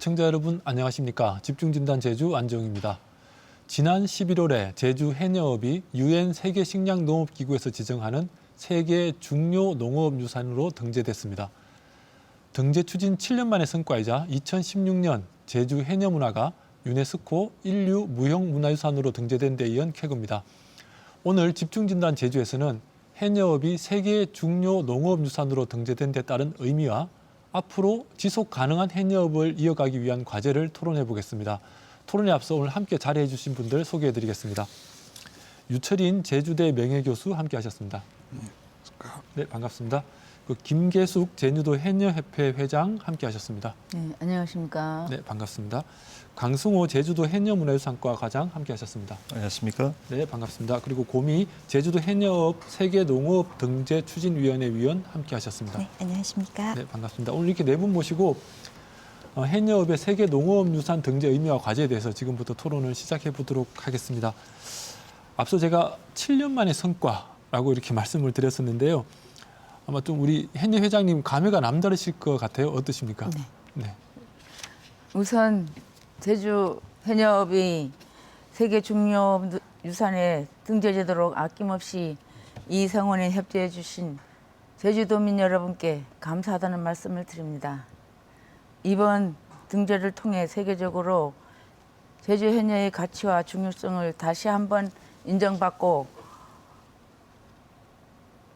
시청자 여러분 안녕하십니까. 집중진단 제주 안정입니다. 지난 11월에 제주 해녀업이 UN 세계식량농업기구에서 지정하는 세계 중요 농업유산으로 등재됐습니다. 등재 추진 7년 만의 성과이자 2016년 제주 해녀문화가 유네스코 인류 무형문화유산으로 등재된 데 이은 쾌거입니다. 오늘 집중진단 제주에서는 해녀업이 세계 중요 농업유산으로 등재된 데 따른 의미와 앞으로 지속 가능한 해녀업을 이어가기 위한 과제를 토론해 보겠습니다. 토론에 앞서 오늘 함께 자리해 주신 분들 소개해 드리겠습니다. 유철인 제주대 명예교수 함께 하셨습니다. 네, 반갑습니다. 김계숙 제주도 해녀협회 회장 함께 하셨습니다. 네, 안녕하십니까. 네, 반갑습니다. 강승호 제주도 해녀문화유산과 과장 함께 하셨습니다. 안녕하십니까. 네, 반갑습니다. 그리고 고미 제주도 해녀업 세계농업 등재 추진위원회 위원 함께 하셨습니다. 네, 안녕하십니까. 네, 반갑습니다. 오늘 이렇게 네 분 모시고 해녀업의 세계농업유산 등재 의미와 과제에 대해서 지금부터 토론을 시작해 보도록 하겠습니다. 앞서 제가 7년 만의 성과라고 이렇게 말씀을 드렸었는데요. 아마 좀 우리 해녀 회장님 감회가 남다르실 것 같아요. 어떠십니까? 네. 네. 우선 제주 해녀업이 세계 중요 유산에 등재되도록 아낌없이 이 성원에 협조해 주신 제주도민 여러분께 감사하다는 말씀을 드립니다. 이번 등재를 통해 세계적으로 제주 해녀의 가치와 중요성을 다시 한번 인정받고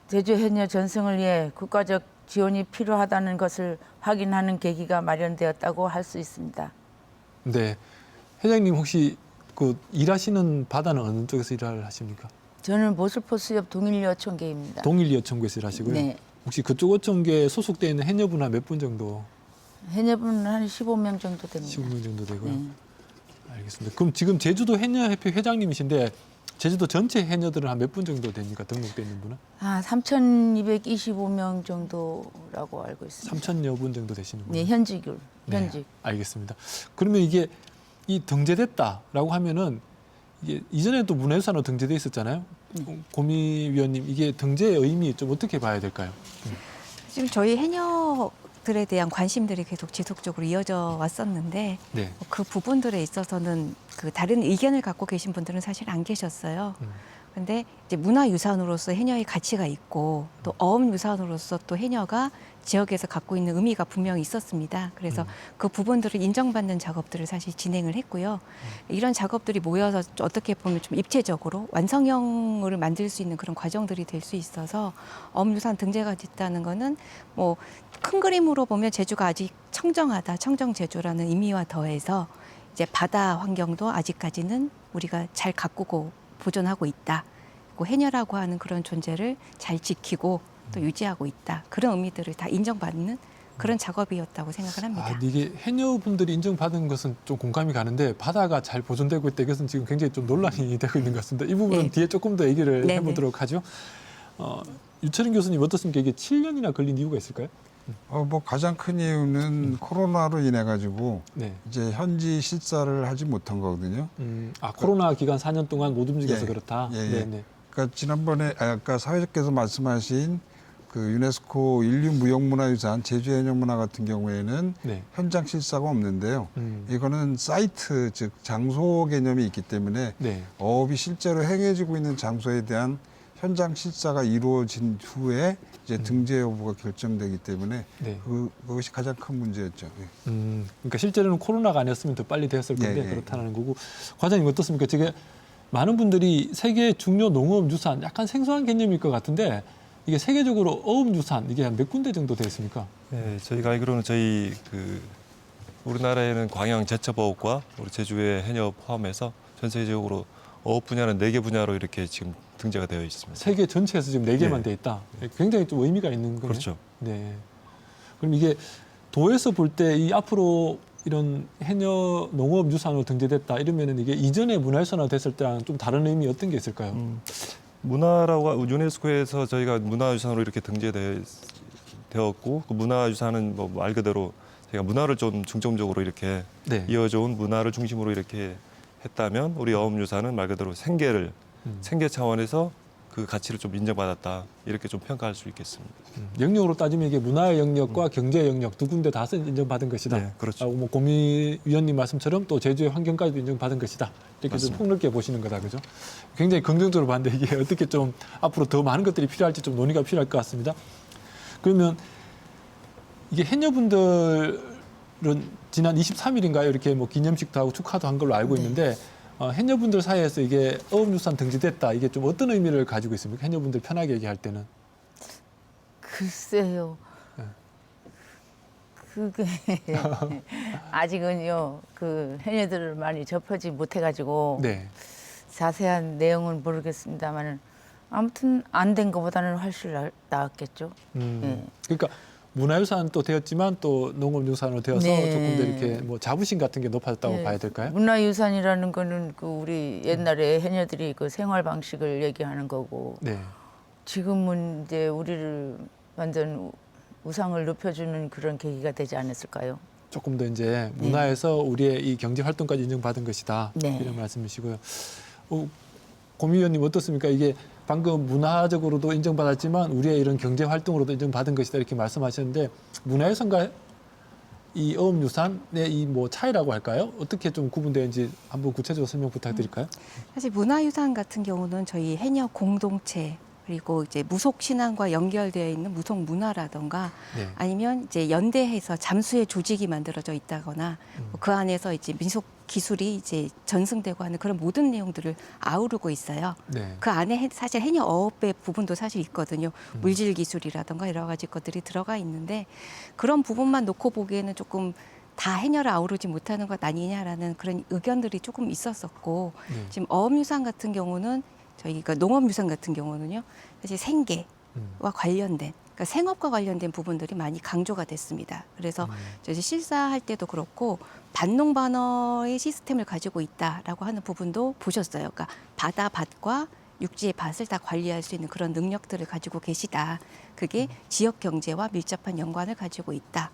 제주 해녀 전승을 위해 국가적 지원이 필요하다는 것을 확인하는 계기가 마련되었다고 할 수 있습니다. 네. 회장님 혹시 그 일하시는 바다는 어느 쪽에서 일을 하십니까? 저는 모슬포 수협 동일여천계입니다. 동일여천구에서 일하시고요. 네. 혹시 그쪽 어촌계에 소속되어 있는 해녀분 한 몇 분 정도? 해녀분은 한 15명 정도 됩니다. 15명 정도 되고요. 네. 알겠습니다. 그럼 지금 제주도 해녀협회 회장님이신데 제주도 전체 해녀들은 한 몇 분 정도 됩니까? 등록되어 있는 분은? 3,225명 정도라고 알고 있습니다. 3,000여 분 정도 되시는 분요 네, 현직. 알겠습니다. 그러면 이게 이 등재됐다라고 하면은 이게 이전에도 문화유산으로 등재돼 있었잖아요. 고미 위원님, 이게 등재의 의미 좀 어떻게 봐야 될까요? 지금 저희 해녀들에 대한 관심들이 계속 지속적으로 이어져 왔었는데 네. 그 부분들에 있어서는 그 다른 의견을 갖고 계신 분들은 사실 안 계셨어요. 근데 이제 문화유산으로서 해녀의 가치가 있고 또 어업유산으로서 또 해녀가 지역에서 갖고 있는 의미가 분명히 있었습니다. 그래서 그 부분들을 인정받는 작업들을 사실 진행을 했고요. 이런 작업들이 모여서 어떻게 보면 좀 입체적으로 완성형을 만들 수 있는 그런 과정들이 될 수 있어서 어업유산 등재가 됐다는 거는 뭐 큰 그림으로 보면 제주가 아직 청정하다, 청정제주라는 의미와 더해서 이제 바다 환경도 아직까지는 우리가 잘 가꾸고 보존하고 있다. 해녀라고 하는 그런 존재를 잘 지키고 또 유지하고 있다. 그런 의미들을 다 인정받는 그런 작업이었다고 생각을 합니다. 이게 해녀분들이 인정받은 것은 좀 공감이 가는데 바다가 잘 보존되고 있다. 이것은 지금 굉장히 좀 논란이 되고 있는 것 같습니다. 이 부분은 네. 뒤에 조금 더 얘기를 네네. 해보도록 하죠. 유철인 교수님 어떻습니까? 이게 7년이나 걸린 이유가 있을까요? 뭐 가장 큰 이유는 코로나로 인해 가지고 네. 이제 현지 실사를 하지 못한 거거든요. 코로나 기간 4년 동안 못 움직여서 예, 그렇다. 예, 예. 네네. 그러니까 지난번에 아까 사회자께서 말씀하신 그 유네스코 인류 무형문화유산 제주 해녀문화 같은 경우에는 네. 현장 실사가 없는데요. 이거는 사이트 즉 장소 개념이 있기 때문에 네. 어업이 실제로 행해지고 있는 장소에 대한 현장 실사가 이루어진 후에 이제 등재 여부가 결정되기 때문에 네. 그것이 가장 큰 문제였죠. 예. 그러니까 실제로는 코로나가 아니었으면 더 빨리 되었을 건데 예. 그렇다는 거고. 과장님 어떻습니까? 지금 많은 분들이 세계 중요 농업 유산 약간 생소한 개념일 것 같은데 이게 세계적으로 어업 유산 이게 한 몇 군데 정도 되어 있습니까? 네, 저희가 알기로는 저희 우리나라에는 광양 제철어업과 우리 제주의 해녀 포함해서 전 세계적으로 어업 분야는 4개 분야로 이렇게 지금 등재가 되어 있습니다. 세계 전체에서 지금 4개만 네. 돼 있다. 굉장히 좀 의미가 있는 거네요. 그렇죠. 네. 그럼 이게 도에서 볼 때 이 앞으로 이런 해녀 농업 유산으로 등재됐다 이러면은 이게 이전에 문화유산으로 됐을 때랑 좀 다른 의미 어떤 게 있을까요? 문화라고 유네스코에서 저희가 문화유산으로 이렇게 등재되었고 그 문화유산은 뭐 말 그대로 저희가 문화를 좀 중점적으로 이렇게 네. 이어져온 문화를 중심으로 이렇게 했다면 우리 어업유산은 말 그대로 생계 차원에서 그 가치를 좀 인정받았다 이렇게 좀 평가할 수 있겠습니다. 영역으로 따지면 이게 문화의 영역과 경제의 영역 두 군데 다 인정받은 것이다. 네, 그렇죠. 뭐 고미 위원님 말씀처럼 또 제주의 환경까지도 인정받은 것이다. 이렇게 좀 맞습니다. 폭넓게 보시는 거다, 그죠? 굉장히 긍정적으로 봤는데 이게 어떻게 좀 앞으로 더 많은 것들이 필요할지 좀 논의가 필요할 것 같습니다. 그러면 이게 해녀분들은 지난 23일인가요? 이렇게 뭐 기념식도 하고 축하도 한 걸로 알고 있는데 해녀분들 사이에서 이게 어업유산 등재됐다. 이게 좀 어떤 의미를 가지고 있습니까? 해녀분들 편하게 얘기할 때는. 글쎄요. 네. 그게 아직은요 그 해녀들을 많이 접하지 못해가지고 네. 자세한 내용은 모르겠습니다만은 아무튼 안 된 것보다는 훨씬 나았겠죠. 예. 그러니까 문화유산 또 되었지만 또 농업유산으로 되어서 네. 조금 더 이렇게 뭐 자부심 같은 게 높아졌다고 예. 봐야 될까요? 문화유산이라는 거는 그 우리 옛날에 해녀들이 그 생활 방식을 얘기하는 거고 네. 지금은 이제 우리를 완전 우상을 높여주는 그런 계기가 되지 않았을까요? 조금 더 이제 문화에서 우리의 이 경제 활동까지 인정받은 것이다. 네. 이런 말씀이시고요. 고미 의원님 어떻습니까? 이게 방금 문화적으로도 인정받았지만 우리의 이런 경제 활동으로도 인정받은 것이다 이렇게 말씀하셨는데 문화유산과 이 어업유산의 이 뭐 차이라고 할까요? 어떻게 좀 구분되는지 한번 구체적으로 설명 부탁드릴까요? 사실 문화유산 같은 경우는 저희 해녀 공동체 그리고 이제 무속 신앙과 연결되어 있는 무속 문화라던가 네. 아니면 이제 연대해서 잠수의 조직이 만들어져 있다거나 그 안에서 이제 민속 기술이 이제 전승되고 하는 그런 모든 내용들을 아우르고 있어요. 네. 그 안에 사실 해녀 어업의 부분도 사실 있거든요. 물질 기술이라던가 여러 가지 것들이 들어가 있는데 그런 부분만 놓고 보기에는 조금 다 해녀를 아우르지 못하는 것 아니냐라는 그런 의견들이 조금 있었었고 네. 지금 어업유산 같은 경우는 저희가 농업유산 같은 경우는요 사실 생계와 관련된 그러니까 생업과 관련된 부분들이 많이 강조가 됐습니다. 그래서 저희 실사할 때도 그렇고 반농반어의 시스템을 가지고 있다라고 하는 부분도 보셨어요. 그러니까 바다 밭과 육지의 밭을 다 관리할 수 있는 그런 능력들을 가지고 계시다. 그게 지역 경제와 밀접한 연관을 가지고 있다.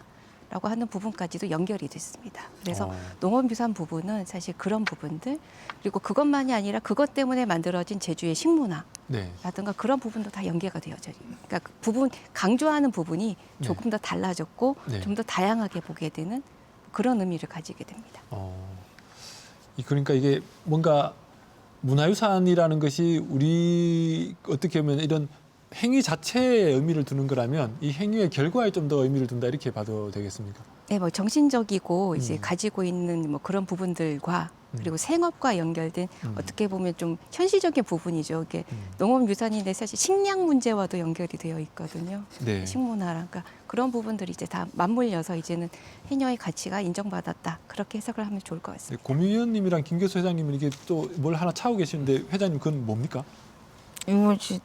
라고 하는 부분까지도 연결이 됐습니다. 그래서 농업유산 부분은 사실 그런 부분들 그리고 그것만이 아니라 그것 때문에 만들어진 제주의 식문화 네. 라든가 그런 부분도 다 연계가 되어져 있는 그러니까 그 부분 강조하는 부분이 조금 더 달라졌고 네. 좀 더 다양하게 보게 되는 그런 의미를 가지게 됩니다. 그러니까 이게 뭔가 문화유산이라는 것이 우리 어떻게 보면 이런 행위 자체에 의미를 두는 거라면 이 행위의 결과에 좀 더 의미를 둔다 이렇게 봐도 되겠습니까? 네, 뭐 정신적이고 이제 가지고 있는 뭐 그런 부분들과 그리고 생업과 연결된 어떻게 보면 좀 현실적인 부분이죠. 이게 농업유산인데 사실 식량 문제와도 연결이 되어 있거든요. 네. 식문화랑 그러니까 그런 부분들이 이제 다 맞물려서 이제는 해녀의 가치가 인정받았다. 그렇게 해석을 하면 좋을 것 같습니다. 고미 의원님이랑 김교수 회장님은 이게 또 뭘 하나 차고 계시는데 회장님 그건 뭡니까? 이것이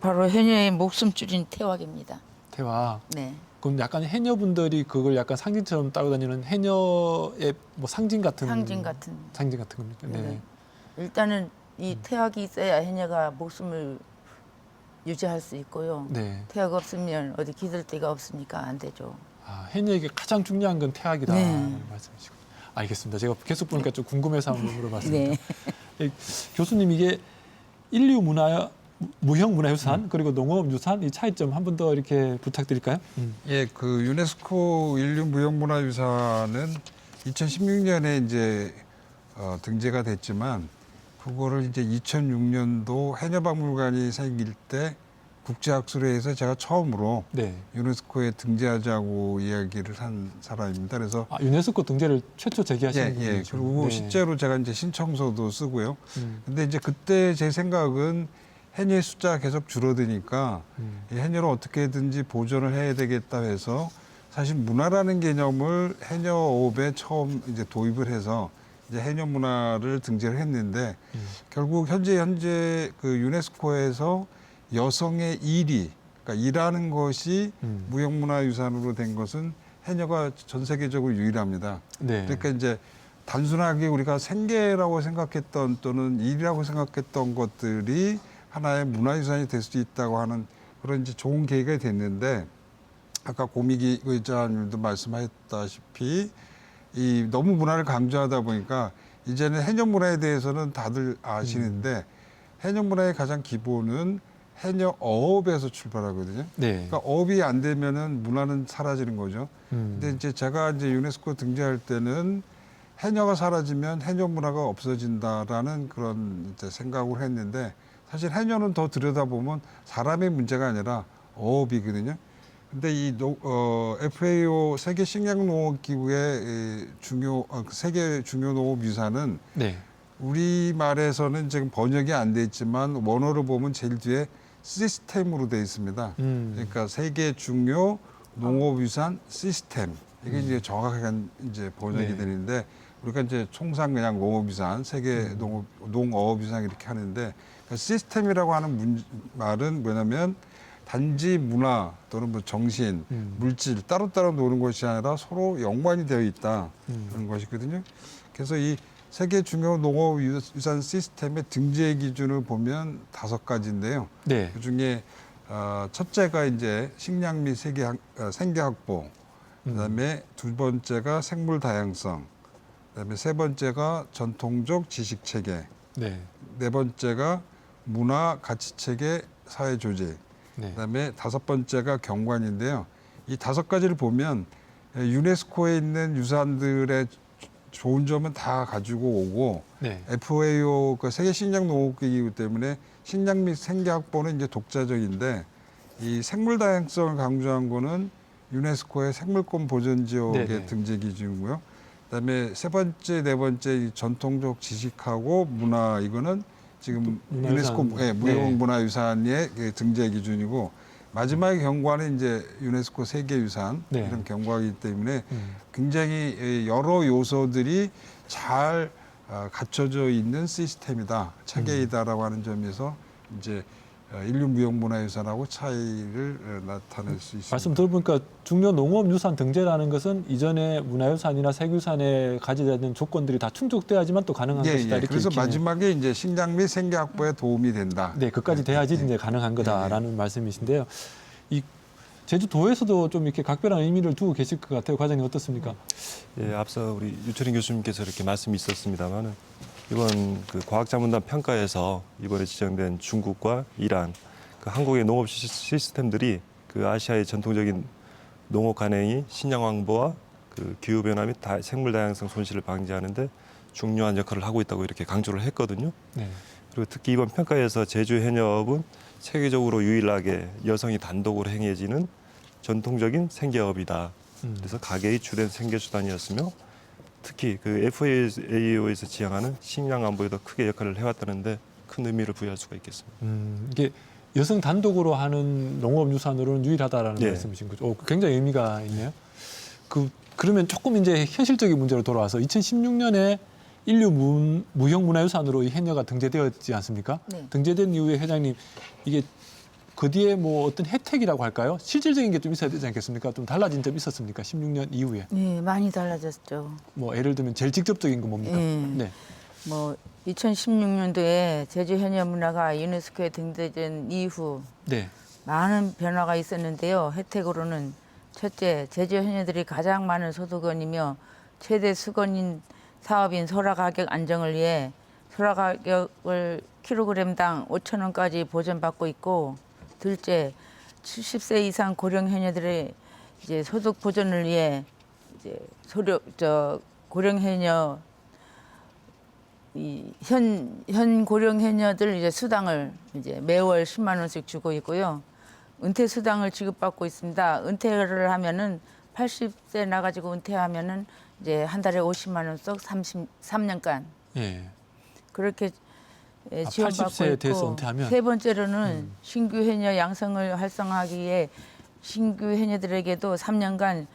바로 해녀의 목숨줄인 태왁입니다. 태화. 네. 그럼 약간 해녀분들이 그걸 약간 상징처럼 따고 다니는 해녀의 뭐 상징 같은 상징 같은. 겁니까? 네. 네. 일단은 이 태왁이 있어야 해녀가 목숨을 유지할 수 있고요. 네. 태왁 없으면 어디 기댈 데가 없으니까 안 되죠. 해녀에게 가장 중요한 건 태학이다 네. 말씀이시고. 알겠습니다. 제가 계속 보니까 좀 궁금해서 한번 물어봤습니다. 네. 교수님 이게 인류 문화 무형 문화유산 그리고 농업유산 이 차이점 한 번 더 이렇게 부탁드릴까요? 예, 그 유네스코 인류 무형문화유산은 2016년에 이제 등재가 됐지만 그거를 이제 2006년도 해녀박물관이 생길 때 국제학술회에서 제가 처음으로 네. 유네스코에 등재하자고 이야기를 한 사람입니다. 그래서 유네스코 등재를 최초 제기하신 예, 분이죠. 그리고 네. 실제로 제가 이제 신청서도 쓰고요. 음. 근데 이제 그때 제 생각은 해녀의 숫자가 계속 줄어드니까 이 해녀를 어떻게든지 보존을 해야 되겠다 해서 사실 문화라는 개념을 해녀업에 처음 이제 도입을 해서 이제 해녀 문화를 등재를 했는데 결국 현재 그 유네스코에서 여성의 일이 그러니까 일하는 것이 무형문화유산으로 된 것은 해녀가 전 세계적으로 유일합니다. 네. 그러니까 이제 단순하게 우리가 생계라고 생각했던 또는 일이라고 생각했던 것들이 하나의 문화유산이 될 수 있다고 하는 그런 이제 좋은 계기가 됐는데 아까 고미기 의장님도 말씀하셨다시피 이 너무 문화를 강조하다 보니까 이제는 해녀 문화에 대해서는 다들 아시는데 해녀 문화의 가장 기본은 해녀 어업에서 출발하거든요. 네. 그러니까 어업이 안 되면은 문화는 사라지는 거죠. 근데 이제 제가 이제 유네스코 등재할 때는 해녀가 사라지면 해녀 문화가 없어진다라는 그런 이제 생각을 했는데 사실 해녀는 더 들여다보면 사람의 문제가 아니라 어업이거든요. 근데 이 FAO 세계 식량농업기구의 세계 중요 농업 유산은 네. 우리 말에서는 지금 번역이 안 돼 있지만 원어로 보면 제일 뒤에 시스템으로 돼 있습니다. 그러니까 세계 중요 농업유산 시스템 이게 이제 정확한 이제 번역이 네. 되는데 우리가 이제 총상 그냥 농업유산 세계 농업유산 이렇게 하는데 그러니까 시스템이라고 하는 말은 뭐냐면 단지 문화 또는 뭐 정신, 물질 따로따로 노는 것이 아니라 서로 연관이 되어 있다 그런 것이거든요. 그래서 이 세계 중요 농업유산 시스템의 등재 기준을 보면 5가지인데요. 네. 그중에 첫째가 이제 식량 및 생계 확보, 그다음에 두 번째가 생물 다양성, 그다음에 세 번째가 전통적 지식 체계, 네. 네 번째가 문화 가치 체계 사회 조직, 네. 그다음에 5번째가 경관인데요. 이 5가지를 보면 유네스코에 있는 유산들의 좋은 점은 다 가지고 오고 네. FAO 그 세계 식량 농업기구 때문에 식량 및 생계 확보는 이제 독자적인데 이 생물 다양성을 강조한 거는 유네스코의 생물권 보전 지역의 네네. 등재 기준이고요. 그다음에 세 번째, 네 번째 이 전통적 지식하고 문화 이거는 지금 문화유산. 유네스코 네. 무형문화유산의 그 등재 기준이고 마지막에 경과는 이제 유네스코 세계유산 네. 이런 경과이기 때문에 굉장히 여러 요소들이 잘 갖춰져 있는 시스템이다, 체계이다라고 하는 점에서 이제 인류 무형문화유산하고 차이를 나타낼 수 있습니다. 말씀 들어보니까 중요 농업유산 등재라는 것은 이전에 문화유산이나 세계유산에 가져야 되는 조건들이 다 충족돼야지만 또 가능한 것이다. 이렇게 그래서 읽히네요. 마지막에 이제 식량 및 생계 확보에 도움이 된다. 네, 그까지 돼야지 이제 가능한 거다라는 말씀이신데요. 이 제주도에서도 좀 이렇게 각별한 의미를 두고 계실 것 같아요. 과장님 어떻습니까? 예, 앞서 우리 유철인 교수님께서 이렇게 말씀이 있었습니다만은 이번 그 과학자문단 평가에서 이번에 지정된 중국과 이란 그 한국의 농업 시스템들이 그 아시아의 전통적인 농업 간행이 식량 왕보와 그 기후 변화 및 생물 다양성 손실을 방지하는데 중요한 역할을 하고 있다고 이렇게 강조를 했거든요. 네. 그리고 특히 이번 평가에서 제주 해녀업은 세계적으로 유일하게 여성이 단독으로 행해지는 전통적인 생계업이다. 그래서 가계의 주된 생계 수단이었으며 특히 그 FAO에서 지향하는 식량 안보에도 크게 역할을 해왔다는데 큰 의미를 부여할 수가 있겠습니다. 이게 여성 단독으로 하는 농업유산으로는 유일하다라는 네. 말씀이신 거죠. 굉장히 의미가 있네요. 그러면 조금 이제 현실적인 문제로 돌아와서 2016년에 인류 무형문화유산으로 이 해녀가 등재되었지 않습니까? 네. 등재된 이후에 회장님 이게 그 뒤에 뭐 어떤 혜택이라고 할까요? 실질적인 게 좀 있어야 되지 않겠습니까? 좀 달라진 점 있었습니까? 16년 이후에. 네, 많이 달라졌죠. 뭐 예를 들면 제일 직접적인 건 뭡니까? 네. 뭐 2016년도에 제주 해녀 문화가 유네스코에 등재된 이후 네. 많은 변화가 있었는데요. 혜택으로는 첫째, 제주 해녀들이 가장 많은 소득원이며 최대 수건인 사업인 소라 가격 안정을 위해 소라 가격을 킬로그램당 5,000원까지 보전받고 있고, 둘째, 70세 이상 고령 해녀들의 이제 소득 보전을 위해 이제 고령 해녀 현 고령 해녀들 이제 수당을 이제 매월 10만 원씩 주고 있고요. 은퇴 수당을 지급받고 있습니다. 은퇴를 하면은 80세 나가지고 은퇴하면은 이제 한 달에 50만 원 씩 33년간 예. 그렇게 지원받고 80세에 대해서 있고, 은퇴하면? 세 번째로는 신규 해녀 양성을 활성화하기 위해 신규 해녀들에게도 3년간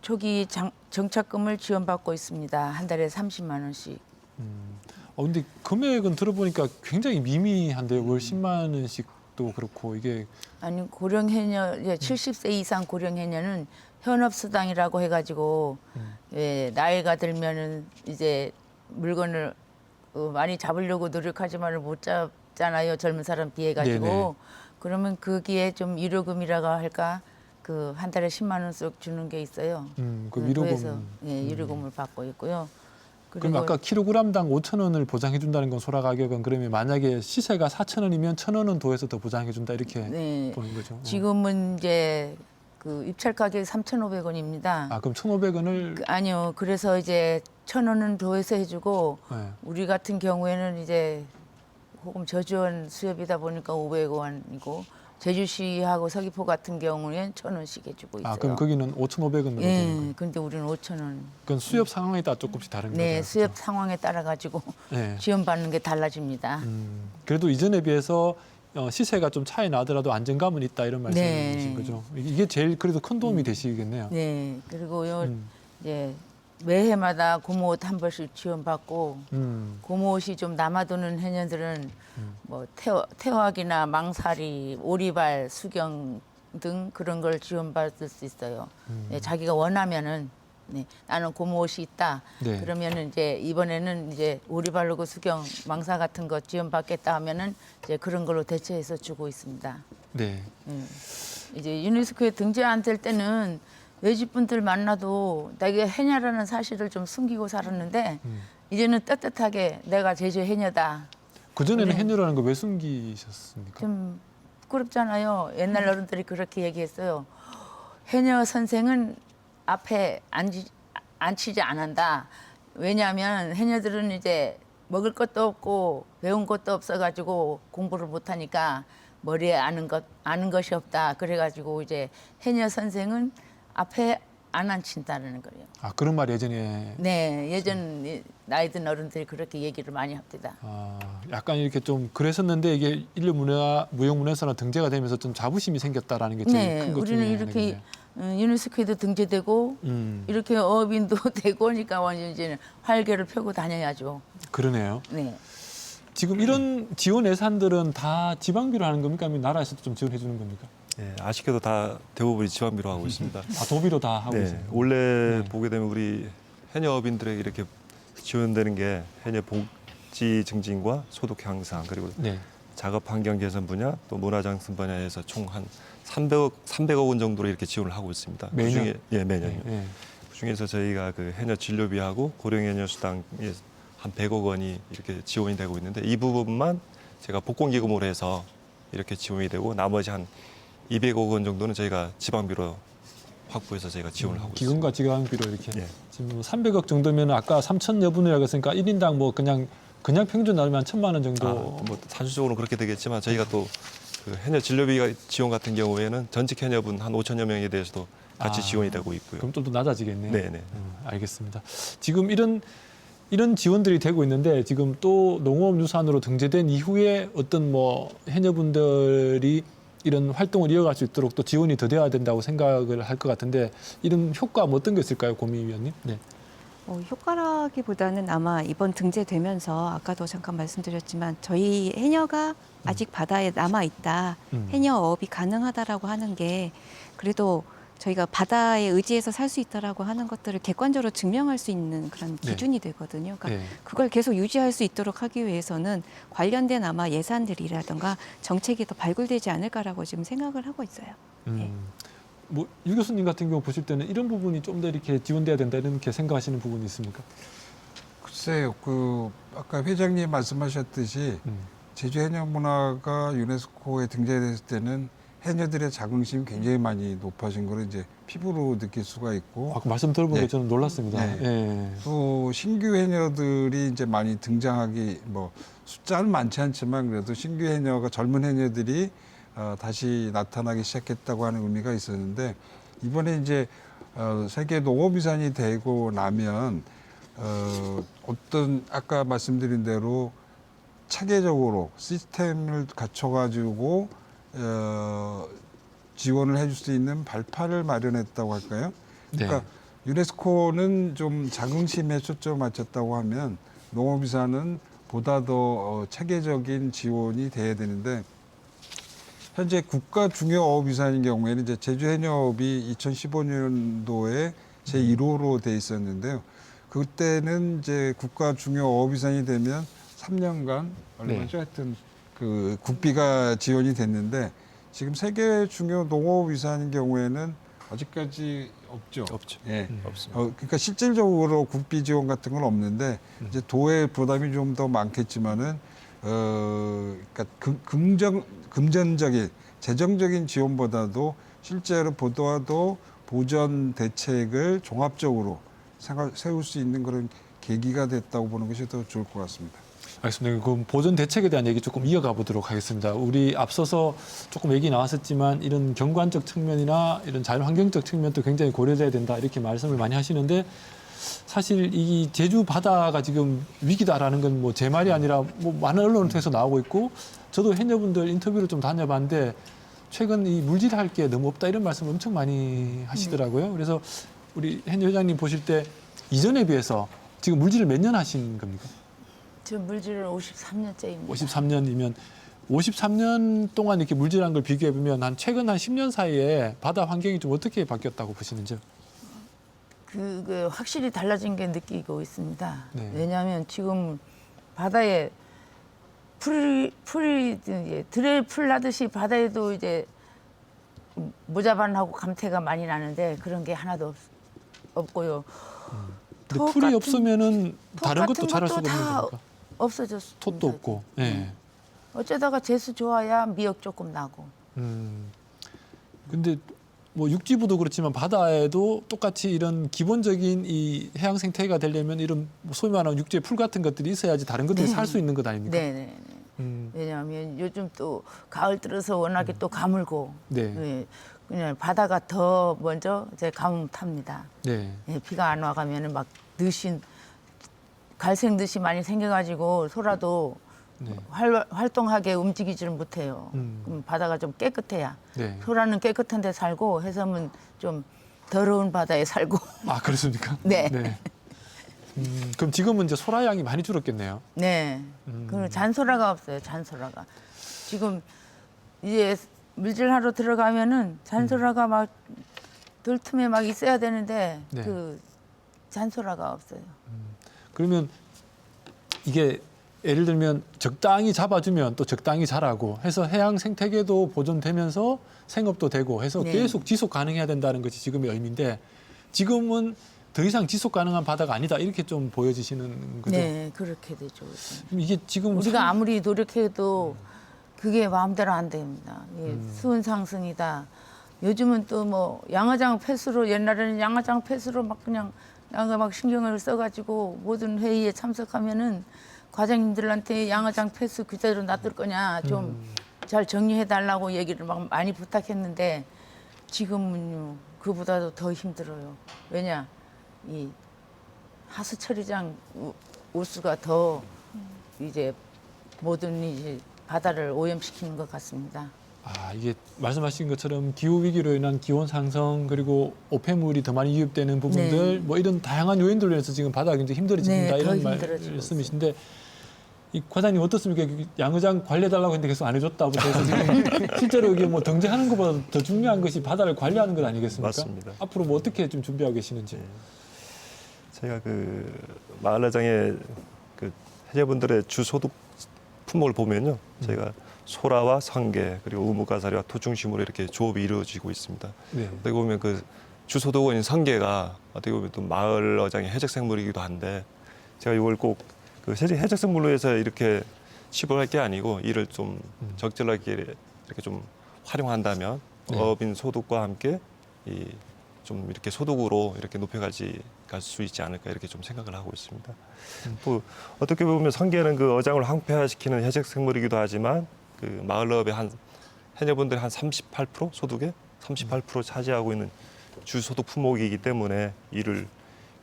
초기 정착금을 지원받고 있습니다. 한 달에 30만 원씩. 근데 금액은 들어보니까 굉장히 미미한데요. 월 10만 원씩도 그렇고 이게 아니 고령 해녀 70세 이상 고령 해녀는 현업 수당이라고 해가지고 나이가 들면은 이제 물건을 많이 잡으려고 노력하지만은 못 잡잖아요. 젊은 사람 비해 가지고. 네네. 그러면 거기에 좀 위로금이라고 할까 그 한 달에 10만 원씩 주는 게 있어요. 그 위로금. 그래서 위로금을 받고 있고요. 그럼 아까 킬로그램당 5,000원을 보장해 준다는 건 소라 가격은 그러면 만약에 시세가 4,000원이면 1,000원은 더해서 더 보장해 준다 이렇게 네, 보는 거죠. 지금은 이제 그 입찰 가격이 3,500원입니다. 아 그럼 1,500원을 아니요. 그래서 이제 1,000원은 더해서 해주고 네. 우리 같은 경우에는 이제 혹은 저지원 수협이다 보니까 500원이고 제주시하고 서귀포 같은 경우에는 1,000원씩 해주고 있어요. 아 그럼 거기는 5,500원으로 되는 예, 거예요. 근데 우리는 5,000원. 그건 수협 상황에 따라 조금씩 다른 거죠. 네, 수협 그렇죠? 상황에 따라 가지고 네. 지원받는 게 달라집니다. 그래도 이전에 비해서 시세가 좀 차이 나더라도 안정감은 있다 이런 말씀이신 네. 거죠. 이게 제일 그래도 큰 도움이 되시겠네요. 네, 그리고요 음. 이제 매해마다 고모옷 한 벌씩 지원받고 고모옷이 좀 남아도는 해녀들은 뭐 태화기나 망사리, 오리발, 수경 등 그런 걸 지원받을 수 있어요. 네, 자기가 원하면은 네, 나는 고모옷이 있다. 네. 그러면은 이제 이번에는 이제 오리발로고 수경, 망사 같은 거 지원받겠다 하면은 이제 그런 걸로 대체해서 주고 있습니다. 네. 이제 유네스코에 등재 안 될 때는 외집분들 만나도 내가 해녀라는 사실을 좀 숨기고 살았는데 이제는 떳떳하게 내가 제주 해녀다. 그 전에는 네. 해녀라는 거 왜 숨기셨습니까? 좀 부끄럽잖아요. 옛날 어른들이 그렇게 얘기했어요. 해녀 선생은 앞에 앉히지 않는다. 왜냐하면 해녀들은 이제 먹을 것도 없고 배운 것도 없어가지고 공부를 못하니까 머리에 아는 것이 없다. 그래가지고 이제 해녀 선생은 앞에 안 앉힌다는 거예요. 아 그런 말 예전에 네, 예전 나이 든 어른들이 그렇게 얘기를 많이 합니다. 약간 이렇게 좀 그랬었는데 이게 무형문화유산으로 등재가 되면서 좀 자부심이 생겼다라는 게 제일 네, 큰 것 중에 우리는 이렇게 유네스코에도 등재되고 이렇게 어업인도 되고 하니까 완전 이제 활개를 펴고 다녀야죠. 그러네요. 네. 지금 이런 지원 예산들은 다 지방비로 하는 겁니까? 아니면 나라에서도 좀 지원해 주는 겁니까? 예, 아쉽게도 다 대부분이 지방비로 하고 있습니다. 다 도비로 다 하고 네, 있어요. 원래 네. 보게 되면 우리 해녀업인들에게 이렇게 지원되는 게 해녀 복지 증진과 소득 향상 그리고 네. 작업 환경 개선 분야 또 문화장품 분야에서 총 한 300억 원 정도로 이렇게 지원을 하고 있습니다. 매년? 그중에 예, 매년요. 네. 그중에서 저희가 그 해녀 진료비하고 고령해녀 수당에 한 100억 원이 이렇게 지원이 되고 있는데 이 부분만 제가 복권기금으로 해서 이렇게 지원이 되고 나머지 한 200억 원 정도는 저희가 지방비로 확보해서 저희가 지원을 하고 있습니다. 기금과 지방비로 이렇게 예. 지금 300억 정도면 아까 3,000여 분이라고 했으니까 1인당 뭐 그냥 평균 나누면 1,000만 원 정도. 뭐 산술적으로는 그렇게 되겠지만 저희가 또 그 해녀 진료비 지원 같은 경우에는 전직 해녀분 한 5천여 명에 대해서도 같이 지원이 되고 있고요. 그럼 좀 더 낮아지겠네요. 네네. 알겠습니다. 지금 이런 지원들이 되고 있는데 지금 또 농업유산으로 등재된 이후에 어떤 뭐 해녀분들이 이런 활동을 이어갈 수 있도록 또 지원이 더 돼야 된다고 생각을 할 것 같은데 이런 효과 뭐 어떤 게 있을까요, 고미위원님? 네. 효과라기보다는 아마 이번 등재되면서 아까도 잠깐 말씀드렸지만 저희 해녀가 아직 바다에 남아 있다, 해녀업이 가능하다라고 하는 게 그래도 저희가 바다에 의지해서 살 수 있다라고 하는 것들을 객관적으로 증명할 수 있는 그런 네. 기준이 되거든요. 그러니까 네. 그걸 계속 유지할 수 있도록 하기 위해서는 관련된 아마 예산들이라든가 정책이 더 발굴되지 않을까라고 지금 생각을 하고 있어요. 네. 뭐 유 교수님 같은 경우 보실 때는 이런 부분이 좀 더 이렇게 지원돼야 된다 이렇게 생각하시는 부분이 있습니까? 글쎄요, 아까 회장님 말씀하셨듯이 제주 해녀 문화가 유네스코에 등재됐을 때는 해녀들의 자긍심이 굉장히 많이 높아진 걸 이제 피부로 느낄 수가 있고 아까 말씀 들어보니까 네. 저는 놀랐습니다. 네. 예. 또 신규 해녀들이 이제 많이 등장하기 뭐 숫자는 많지 않지만 그래도 신규 해녀가 젊은 해녀들이 다시 나타나기 시작했다고 하는 의미가 있었는데 이번에 이제 세계 농업유산이 되고 나면 어떤 아까 말씀드린 대로 체계적으로 시스템을 갖춰가지고 지원을 해줄 수 있는 발판을 마련했다고 할까요? 그러니까 네. 유네스코는 좀 자긍심에 초점을 맞췄다고 하면 농업유산은 보다 더 체계적인 지원이 돼야 되는데 현재 국가 중요 어업유산인 경우에는 이제 제주 해녀업이 2015년도에 제1호로 돼 있었는데요. 그때는 이제 국가 중요 어업유산이 되면 3년간 얼마죠? 하여튼 그 국비가 지원이 됐는데 지금 세계 중요 농업유산인 경우에는 아직까지 없죠. 없죠. 예. 없습니다. 그러니까 실질적으로 국비 지원 같은 건 없는데 이제 도의 부담이 좀 더 많겠지만은 그러니까 금전적인 재정적인 지원보다도 실제로 보도와도 보전 대책을 종합적으로 세울 수 있는 그런 계기가 됐다고 보는 것이 더 좋을 것 같습니다. 알겠습니다. 그럼 보존 대책에 대한 얘기 조금 이어가 보도록 하겠습니다. 우리 앞서서 조금 얘기 나왔었지만 이런 경관적 측면이나 이런 자연환경적 측면도 굉장히 고려돼야 된다 이렇게 말씀을 많이 하시는데 사실 이 제주 바다가 지금 위기다라는 건 뭐 제 말이 아니라 뭐 많은 언론을 통해서 나오고 있고 저도 해녀분들 인터뷰를 좀 다녀봤는데 최근 이 물질할 게 너무 없다 이런 말씀 엄청 많이 하시더라고요. 그래서 우리 해녀 회장님 보실 때 이전에 비해서 지금 물질을 몇 년 하신 겁니까? 저 물질은 53년째입니다. 53년이면 53년 동안 이렇게 물질한 걸 비교해 보면 한 최근 한 10년 사이에 바다 환경이 좀 어떻게 바뀌었다고 보시는지요? 그 확실히 달라진 게 느끼고 있습니다. 네. 왜냐하면 지금 바다에 풀이 이제 들에 풀 나듯이 바다에도 이제 모자반하고 감태가 많이 나는데 그런 게 하나도 없고요. 근데 톱 풀이 같은- 없으면은 다른 톱 것도 같은 자랄 수가 것도 없는 다 거니까. 없어졌습니다. 톳도 없고. 예. 어쩌다가 재수 좋아야 미역 조금 나고. 근데 뭐 육지부도 그렇지만 바다에도 똑같이 이런 기본적인 이 해양 생태계가 되려면 이런 소위 말하는 육지의 풀 같은 것들이 있어야지 다른 것들이 살 수 있는 것 아닙니까? 네네. 왜냐하면 요즘 또 가을 들어서 워낙에 또 가물고 네. 예, 그냥 바다가 더 먼저 이제 가뭄 탑니다. 네. 예, 비가 안 와가면은 막 느신 갈색 느시 많이 생겨가지고 소라도 네. 활동하게 움직이지를 못해요. 음. 그럼 바다가 좀 깨끗해야. 네. 소라는 깨끗한 데 살고 해삼은 좀 더러운 바다에 살고. 아, 그렇습니까? 네. 그럼 지금은 이제 소라 양이 많이 줄었겠네요. 네. 그 잔소라가 없어요. 잔소라가. 지금 이제 물질하러 들어가면은 잔소라가 막 들틈에 막 있어야 되는데 네. 그 잔소라가 없어요. 그러면 이게 예를 들면 적당히 잡아주면 또 적당히 자라고 해서 해양 생태계도 보존되면서 생업도 되고 해서 네. 계속 지속 가능해야 된다는 것이 지금의 의미인데 지금은 더 이상 지속 가능한 바다가 아니다 이렇게 좀 보여지시는 거죠. 네, 그렇게 되죠. 그럼 이게 지금 우리가 아무리 노력해도 그게 마음대로 안 됩니다. 예, 수온 상승이다. 요즘은 또 뭐 양어장 폐수로 옛날에는 양어장 폐수로 막 그냥 양어 막 신경을 써가지고 모든 회의에 참석하면은 과장님들한테 양어장 폐수 그대로 놔둘 거냐 좀 잘 정리해 달라고 얘기를 막 많이 부탁했는데 지금은요 그보다도 더 힘들어요. 왜냐 이 하수 처리장 우수가 더 이제 모든 이제 바다를 오염시키는 것 같습니다. 아, 이게 말씀하신 것처럼 기후 위기로 인한 기온 상승 그리고 오폐물이 더 많이 유입되는 부분들 네. 뭐 이런 다양한 요인들로 인해서 지금 바다가 굉장히 힘들어진다 네, 더 이런 힘들어지고 말씀이신데 이 과장님 어떻습니까? 양어장 관리해달라고 했는데 계속 안 해줬다부터 해서 지금 실제로 이게 뭐 경제하는 것보다 더 중요한 것이 바다를 관리하는 것 아니겠습니까? 맞습니다. 앞으로 뭐 어떻게 좀 준비하고 계시는지. 제가 그 마을회장의 그 해녀분들의 주 소득 품목을 보면요, 저희가 소라와 성게 그리고 우뭇가사리와 토 중심으로 이렇게 조업이 이루어지고 있습니다. 네. 어떻게 보면 그 주 소득원인 성게가 어떻게 보면 또 마을 어장의 해적 생물이기도 한데 제가 이걸 꼭 그 해적 생물로 해서 이렇게 취급할 게 아니고 이를 좀 적절하게 이렇게 좀 활용한다면 네. 어업인 소득과 함께 이 좀 이렇게 소득으로 이렇게 높여갈 수 있지 않을까 이렇게 좀 생각을 하고 있습니다. 또 어떻게 보면 성게는 그 어장을 황폐화시키는 해적 생물이기도 하지만 그 마을 어업의 한 해녀분들의 한 38% 소득의 38% 차지하고 있는 주 소득 품목이기 때문에 이를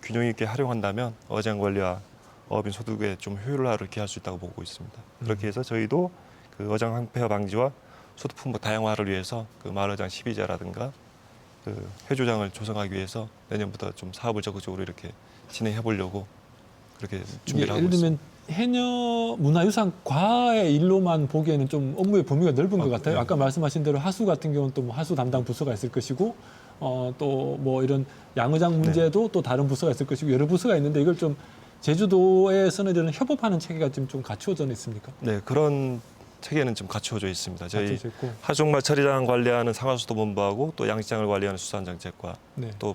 균형 있게 활용한다면 어장 관리와 어업인 소득에 좀 효율화를 기할 수 있다고 보고 있습니다. 그렇게 해서 저희도 그 어장 황폐화 방지와 소득 품목 다양화를 위해서 그 마을 어장 12자라든가 그 회조장을 조성하기 위해서 내년부터 좀 사업을 적극적으로 이렇게 진행해 보려고 그렇게 이게 준비를 하고 예를 들면 있습니다. 해녀 문화유산과의 일로만 보기에는 좀 업무의 범위가 넓은 것 같아요. 네. 아까 말씀하신 대로 하수 같은 경우는 또 뭐 하수 담당 부서가 있을 것이고 또 뭐 이런 양어장 문제도 또 다른 부서가 있을 것이고 여러 부서가 있는데 이걸 좀 제주도에서는 이런 협업하는 체계가 지금 좀 갖추어져 있습니까? 네, 그런 체계는 좀 갖춰져 있습니다. 저희 갖춰져 있고. 하중말 처리장 관리하는 상하수도본부하고 또 양식장을 관리하는 수산정책과 네. 또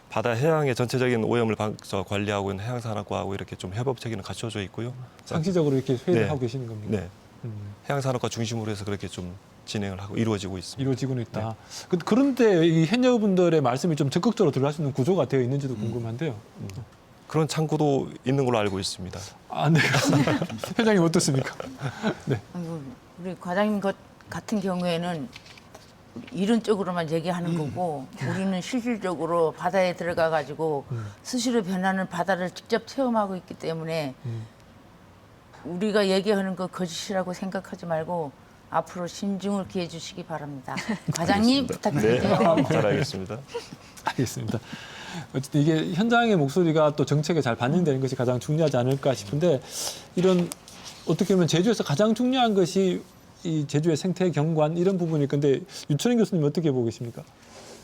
바다 해양의 전체적인 오염을 관리하고 있는 해양산업과하고 이렇게 좀 협업 체계는 갖춰져 있고요. 상시적으로 이렇게 회의를 네. 하고 계시는 겁니까? 네, 음, 해양산업과 중심으로 해서 그렇게 좀 진행을 하고 이루어지고 있습니다. 이루어지고는 있다. 그런데 이 해녀분들의 말씀이 좀 적극적으로 들어갈 수 있는 구조가 되어 있는지도 궁금한데요. 그런 창구도 있는 걸로 알고 있습니다. 아, 네. 회장님 어떻습니까? 아이고, 우리 과장님 것 같은 경우에는 이론적으로만 얘기하는 거고 우리는 실질적으로 바다에 들어가 가지고 수시로 변하는 바다를 직접 체험하고 있기 때문에 우리가 얘기하는 거 거짓이라고 생각하지 말고 앞으로 신중을 기해 주시기 바랍니다. 과장님 부탁드릴게요. 네, 잘 알겠습니다. 알겠습니다. 어쨌든 이게 현장의 목소리가 또 정책에 잘 반영되는 것이 가장 중요하지 않을까 싶은데 이런 어떻게 보면 제주에서 가장 중요한 것이 이 제주의 생태 경관 이런 부분일 건데 유철인 교수님 어떻게 보고 계십니까?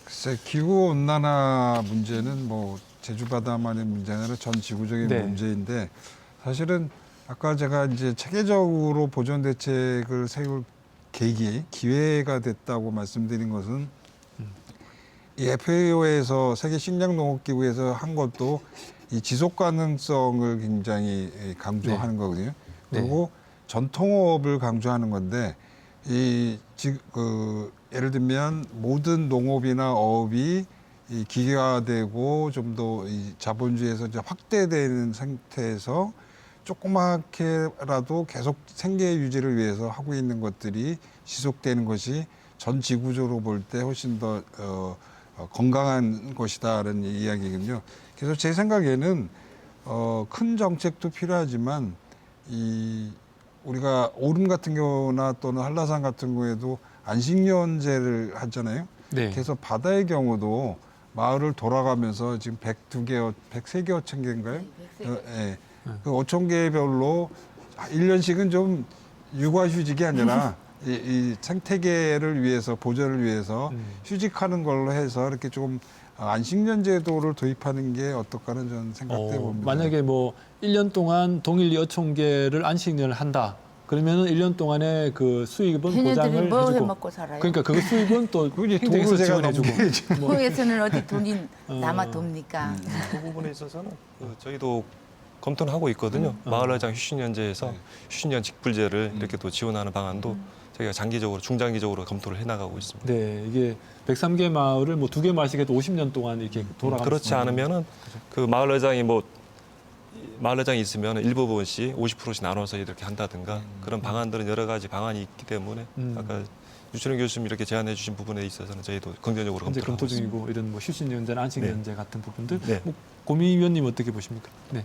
글쎄 기후 온난화 문제는 뭐 제주 바다만의 문제 아니라 전 지구적인 네. 문제인데 사실은 아까 제가 이제 체계적으로 보존 대책을 세울 계기 기회가 됐다고 말씀드린 것은 이 FAO에서 세계 식량농업기구에서 한 것도 이 지속 가능성을 굉장히 강조하는 거거든요. 그리고 전통업을 강조하는 건데 예를 들면 모든 농업이나 어업이 이 기계화되고 좀 더 이 자본주의에서 이제 확대되는 상태에서 조그맣게라도 계속 생계 유지를 위해서 하고 있는 것들이 지속되는 것이 전 지구적으로 볼 때 훨씬 더 건강한 것이다라는 이야기거든요. 그래서 제 생각에는 큰 정책도 필요하지만 우리가 오름 같은 경우나 또는 한라산 같은 경우에도 안식년제를 하잖아요. 네. 그래서 바다의 경우도 마을을 돌아가면서 지금 103개 어촌계인가요? 예. 그 어촌계별로 1년씩은 좀 육아휴직이 아니라 이 생태계를 위해서 보존을 위해서 휴직하는 걸로 해서 이렇게 좀 안식년 제도를 도입하는 게 어떨까는 저는 생각해 봅니다. 만약에 뭐 1년 동안 동일 여촌계를 안식년을 한다. 그러면은 1년 동안에 그 수입은 해녀들이 보장을 뭐 해주고. 해먹고 살아요? 그러니까 그 수입은 또 그게 행정에서 돈을 제가 지원해주고. 넘겨야지. 후에서는 어디 돈이 남아 돕니까? 그 부분에 있어서는 저희도 검토는 하고 있거든요. 마을회장 휴식연제에서 휴식연 직불제를 이렇게 또 지원하는 방안도 저희가 장기적으로 중장기적으로 검토를 해나가고 있습니다. 네, 이게 103개 마을을 뭐 2개 마을씩 해도 50년 동안 이렇게 돌아가면서 그렇지 않으면은 그 마을회장이 있으면 일부분씩 50%씩 나눠서 이렇게 한다든가 그런 방안들은 여러 가지 방안이 있기 때문에 아까 유철인 교수님 이렇게 제안해 주신 부분에 있어서는 저희도 긍정적으로 현재 검토를 검토 하고 있습니다. 중이고 이런 뭐 휴식연제나 안식연제 같은 부분들. 네. 뭐 고미위원님 어떻게 보십니까? 네.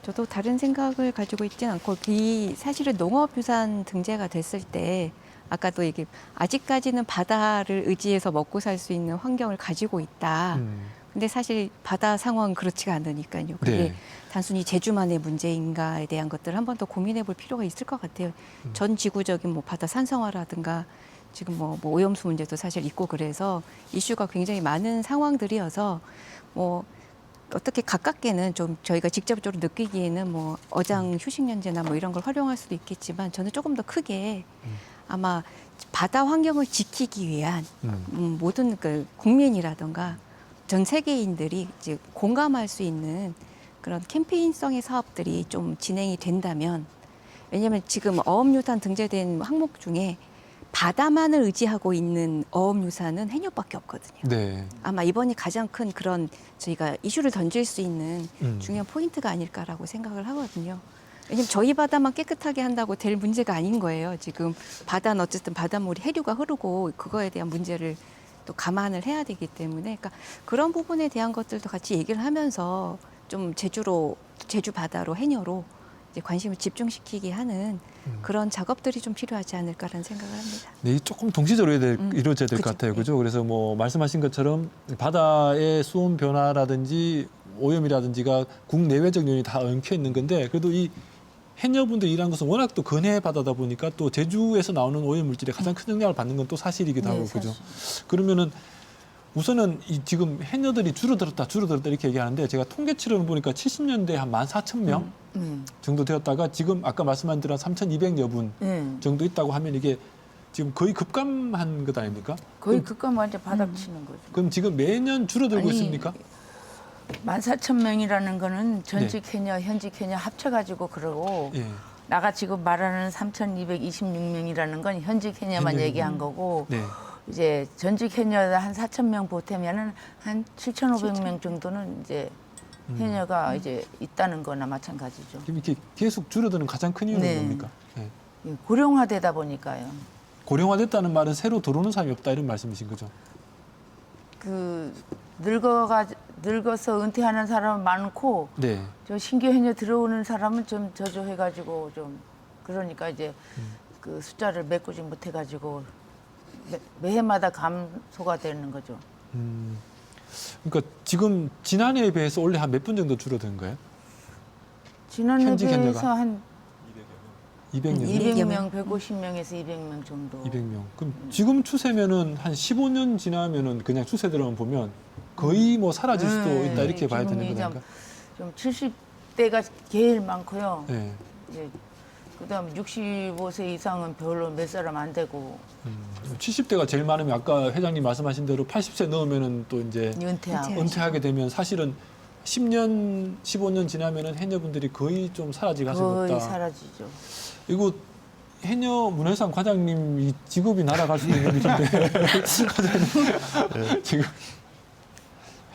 저도 다른 생각을 가지고 있지는 않고 사실은 농업유산 등재가 됐을 때 아까도 이게 아직까지는 바다를 의지해서 먹고 살 수 있는 환경을 가지고 있다. 근데 사실 바다 상황은 그렇지가 않으니까요. 그게 네. 단순히 제주만의 문제인가에 대한 것들을 한 번 더 고민해 볼 필요가 있을 것 같아요. 전 지구적인 뭐 바다 산성화라든가 지금 뭐 오염수 문제도 사실 있고 그래서 이슈가 굉장히 많은 상황들이어서 뭐 어떻게 가깝게는 좀 저희가 직접적으로 느끼기에는 뭐 어장 휴식연제나 뭐 이런 걸 활용할 수도 있겠지만 저는 조금 더 크게 아마 바다 환경을 지키기 위한 모든 그 국민이라든가 전 세계인들이 이제 공감할 수 있는 그런 캠페인성의 사업들이 좀 진행이 된다면 왜냐하면 지금 어업유산 등재된 항목 중에 바다만을 의지하고 있는 어업유산은 해녀밖에 없거든요. 네. 아마 이번이 가장 큰 그런 저희가 이슈를 던질 수 있는 중요한 포인트가 아닐까라고 생각을 하거든요. 왜냐하면 저희 바다만 깨끗하게 한다고 될 문제가 아닌 거예요. 지금 바다는 어쨌든 바닷물이 해류가 흐르고 그거에 대한 문제를 또 감안을 해야 되기 때문에 그러니까 그런 부분에 대한 것들도 같이 얘기를 하면서 좀 제주 바다로 해녀로 이제 관심을 집중시키게 하는 그런 작업들이 좀 필요하지 않을까라는 생각을 합니다. 네, 조금 동시적으로 이루어져야 될 것 그죠. 같아요. 그죠? 그래서 뭐 말씀하신 것처럼 바다의 수온 변화라든지 오염이라든지가 국내외적 요인이 다 엉켜 있는 건데 그래도 이 해녀분들이 일하는 것은 워낙 또 근해 바다다 보니까 또 제주에서 나오는 오염 물질에 가장 큰 영향을 받는 건 또 사실이기도 하고 네, 그죠? 사실. 그러면은 우선은 지금 해녀들이 줄어들었다 이렇게 얘기하는데 제가 통계치를 보니까 70년대 한 14,000명 정도 되었다가 지금 아까 말씀한 대로 3,200여 분 정도 있다고 하면 이게 지금 거의 급감한 것 아닙니까? 거의 그건 완전 바닥치는 거죠. 그럼 지금 매년 줄어들고 아니, 있습니까? 14,000명이라는 거는 전직 해녀, 현직 해녀 합쳐가지고 그러고 예. 나가 지금 말하는 3,226명이라는 건 현직 해녀만 해녀. 얘기한 거고 네. 이제 전직 해녀 한 4,000명 보태면은 한 7,500명 정도는 이제 해녀가 이제 있다는 거나 마찬가지죠. 지금 이렇게 계속 줄어드는 가장 큰 이유는 네. 뭡니까? 예. 고령화되다 보니까요. 고령화됐다는 말은 새로 들어오는 사람이 없다 이런 말씀이신 거죠? 그 늙어서 은퇴하는 사람은 많고 네. 저 신규 해녀 들어오는 사람은 좀 저조해가지고 좀 그러니까 이제 그 숫자를 메꾸지 못해가지고 매해마다 감소가 되는 거죠. 그러니까 지금 지난해에 비해서 올해 한 몇 분 정도 줄어든 거예요? 지난해 현직 비해서 해녀가? 한 200명? 200명, 150명에서 200명 정도. 200명. 그럼 지금 추세면은 한 15년 지나면은 그냥 추세대로만 보면 거의 뭐 사라질 수도 있다 이렇게 봐야 되는 지금 거니까. 좀 70대가 제일 많고요. 네. 이제 그다음 65세 이상은 별로 몇 사람 안 되고 70대가 제일 많으면 아까 회장님 말씀하신 대로 80세 넘으면은 또 이제 은퇴하고. 은퇴하게 되면 사실은 10년, 15년 지나면은 해녀분들이 거의 좀 사라질 가능성이 거의 없다. 사라지죠. 이거 해녀 문화유산 과장님 이 직업이 날아갈 수도 있는 일인데 과장님 지금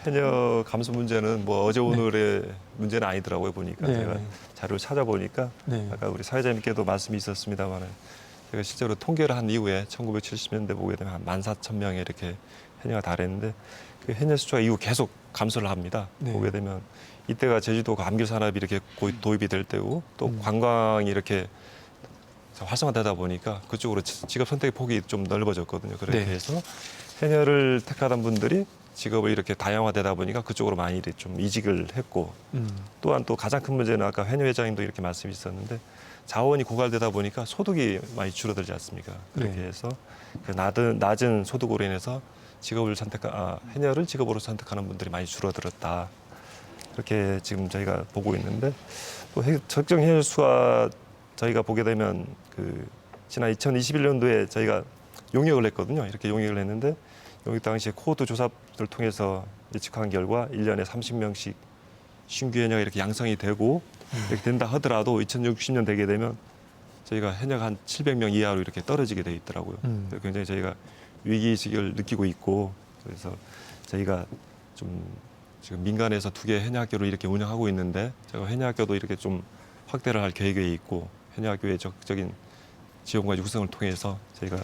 해녀 감소 문제는 뭐 어제 오늘의 문제는 아니더라고요 보니까 네. 제가 자료를 찾아보니까 네. 아까 우리 사회자님께도 말씀이 있었습니다만은 제가 실제로 통계를 한 이후에 1970년대 보게 되면 한 14,000명에 이렇게 해녀가 달했는데 그 해녀 숫자가 이후 계속 감소를 합니다. 네. 보게 되면 이때가 제주도 감귤 산업이 이렇게 도입이 될 때고 또 관광이 이렇게 활성화되다 보니까 그쪽으로 직업 선택의 폭이 좀 넓어졌거든요. 그렇게 네. 해서 해녀를 택하던 분들이 직업을 이렇게 다양화되다 보니까 그쪽으로 많이 좀 이직을 했고 또한 또 가장 큰 문제는 아까 해녀 회장님도 이렇게 말씀이 있었는데 자원이 고갈되다 보니까 소득이 많이 줄어들지 않습니까? 그렇게 네. 해서 그 낮은 소득으로 인해서 해녀를 직업으로 선택하는 분들이 많이 줄어들었다. 그렇게 지금 저희가 보고 있는데 또 적정 해녀 수가 저희가 보게 되면 그 지난 2021년도에 저희가 용역을 했거든요. 이렇게 용역을 했는데 용역 당시에 코호도 조사를 통해서 예측한 결과 1년에 30명씩 신규 해녀가 이렇게 양성이 되고 이렇게 된다 하더라도 2060년 되게 되면 저희가 해녀가 한 700명 이하로 이렇게 떨어지게 돼 있더라고요. 그래서 굉장히 저희가 위기의식을 느끼고 있고 그래서 저희가 좀 지금 민간에서 2개 해녀학교를 이렇게 운영하고 있는데 제가 해녀학교도 이렇게 좀 확대를 할 계획에 있고 해녀학교의 적극적인 지원과 육성을 통해서 저희가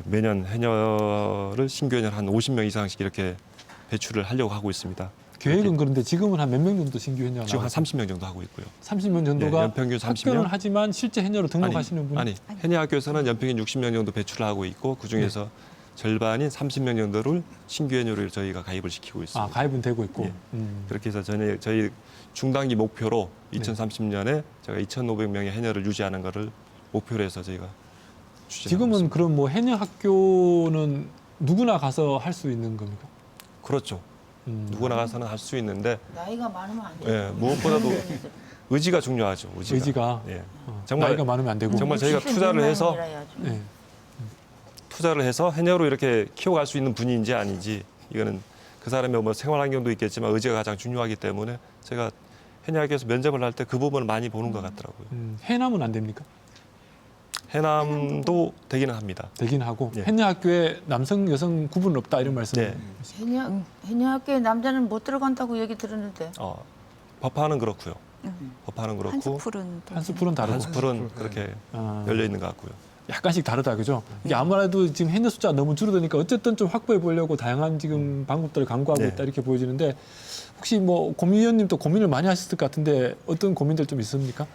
매년 해녀를 신규 해녀를 한 50명 이상씩 이렇게 배출을 하려고 하고 있습니다. 계획은 그런데 지금은 한 몇 명 정도 신규 해녀가 지금 한 나와요? 30명 정도 하고 있고요. 30명 정도가 네, 연평균 30명? 합격은 하지만 실제 해녀로 등록하시는 분이 아니 해녀학교에서는 연평균 60명 정도 배출을 하고 있고 그 중에서 절반인 30명 정도를 신규 해녀를 저희가 가입을 시키고 있습니다. 가입은 되고 있고. 예. 그렇게 해서 저희 중단기 목표로 2030년에 제가 2,500명의 해녀를 유지하는 것을 목표로 해서 저희가 추진하고 지금은 있습니다. 그럼 뭐 해녀 학교는 누구나 가서 할 수 있는 겁니까? 그렇죠. 누구나 가서는 할 수 있는데 나이가 많으면 안 돼요. 예, 무엇보다도 의지가 중요하죠. 의지가. 예. 정말 나이가 많으면 안 되고. 정말 저희가 투자를 해서 네. 투자를 해서 해녀로 이렇게 키워갈 수 있는 분인지 아닌지 이거는 그 사람의 뭐 생활 환경도 있겠지만 의지가 가장 중요하기 때문에 제가 해녀학교에서 면접을 할 때 그 부분을 많이 보는 것 같더라고요. 해남은 안 됩니까? 해남도 되기는 합니다. 되긴 하고 예. 해녀 학교에 남성 여성 구분 없다 이런 말씀. 네. 해녀학교에 남자는 못 들어간다고 얘기 들었는데 법화는 그렇고요. 법화는 그렇고 한수풀은 또 한수풀은 다르고. 한수풀은 그렇게 아, 열려 있는 것 같고요. 약간씩 다르다 그죠? 이게 아무래도 지금 해녀 숫자가 너무 줄어드니까 어쨌든 좀 확보해 보려고 다양한 지금 방법들을 강구하고 네. 있다 이렇게 보여지는데 혹시 뭐 고민위원님도 고민을 많이 하셨을 것 같은데 어떤 고민들 좀 있습니까?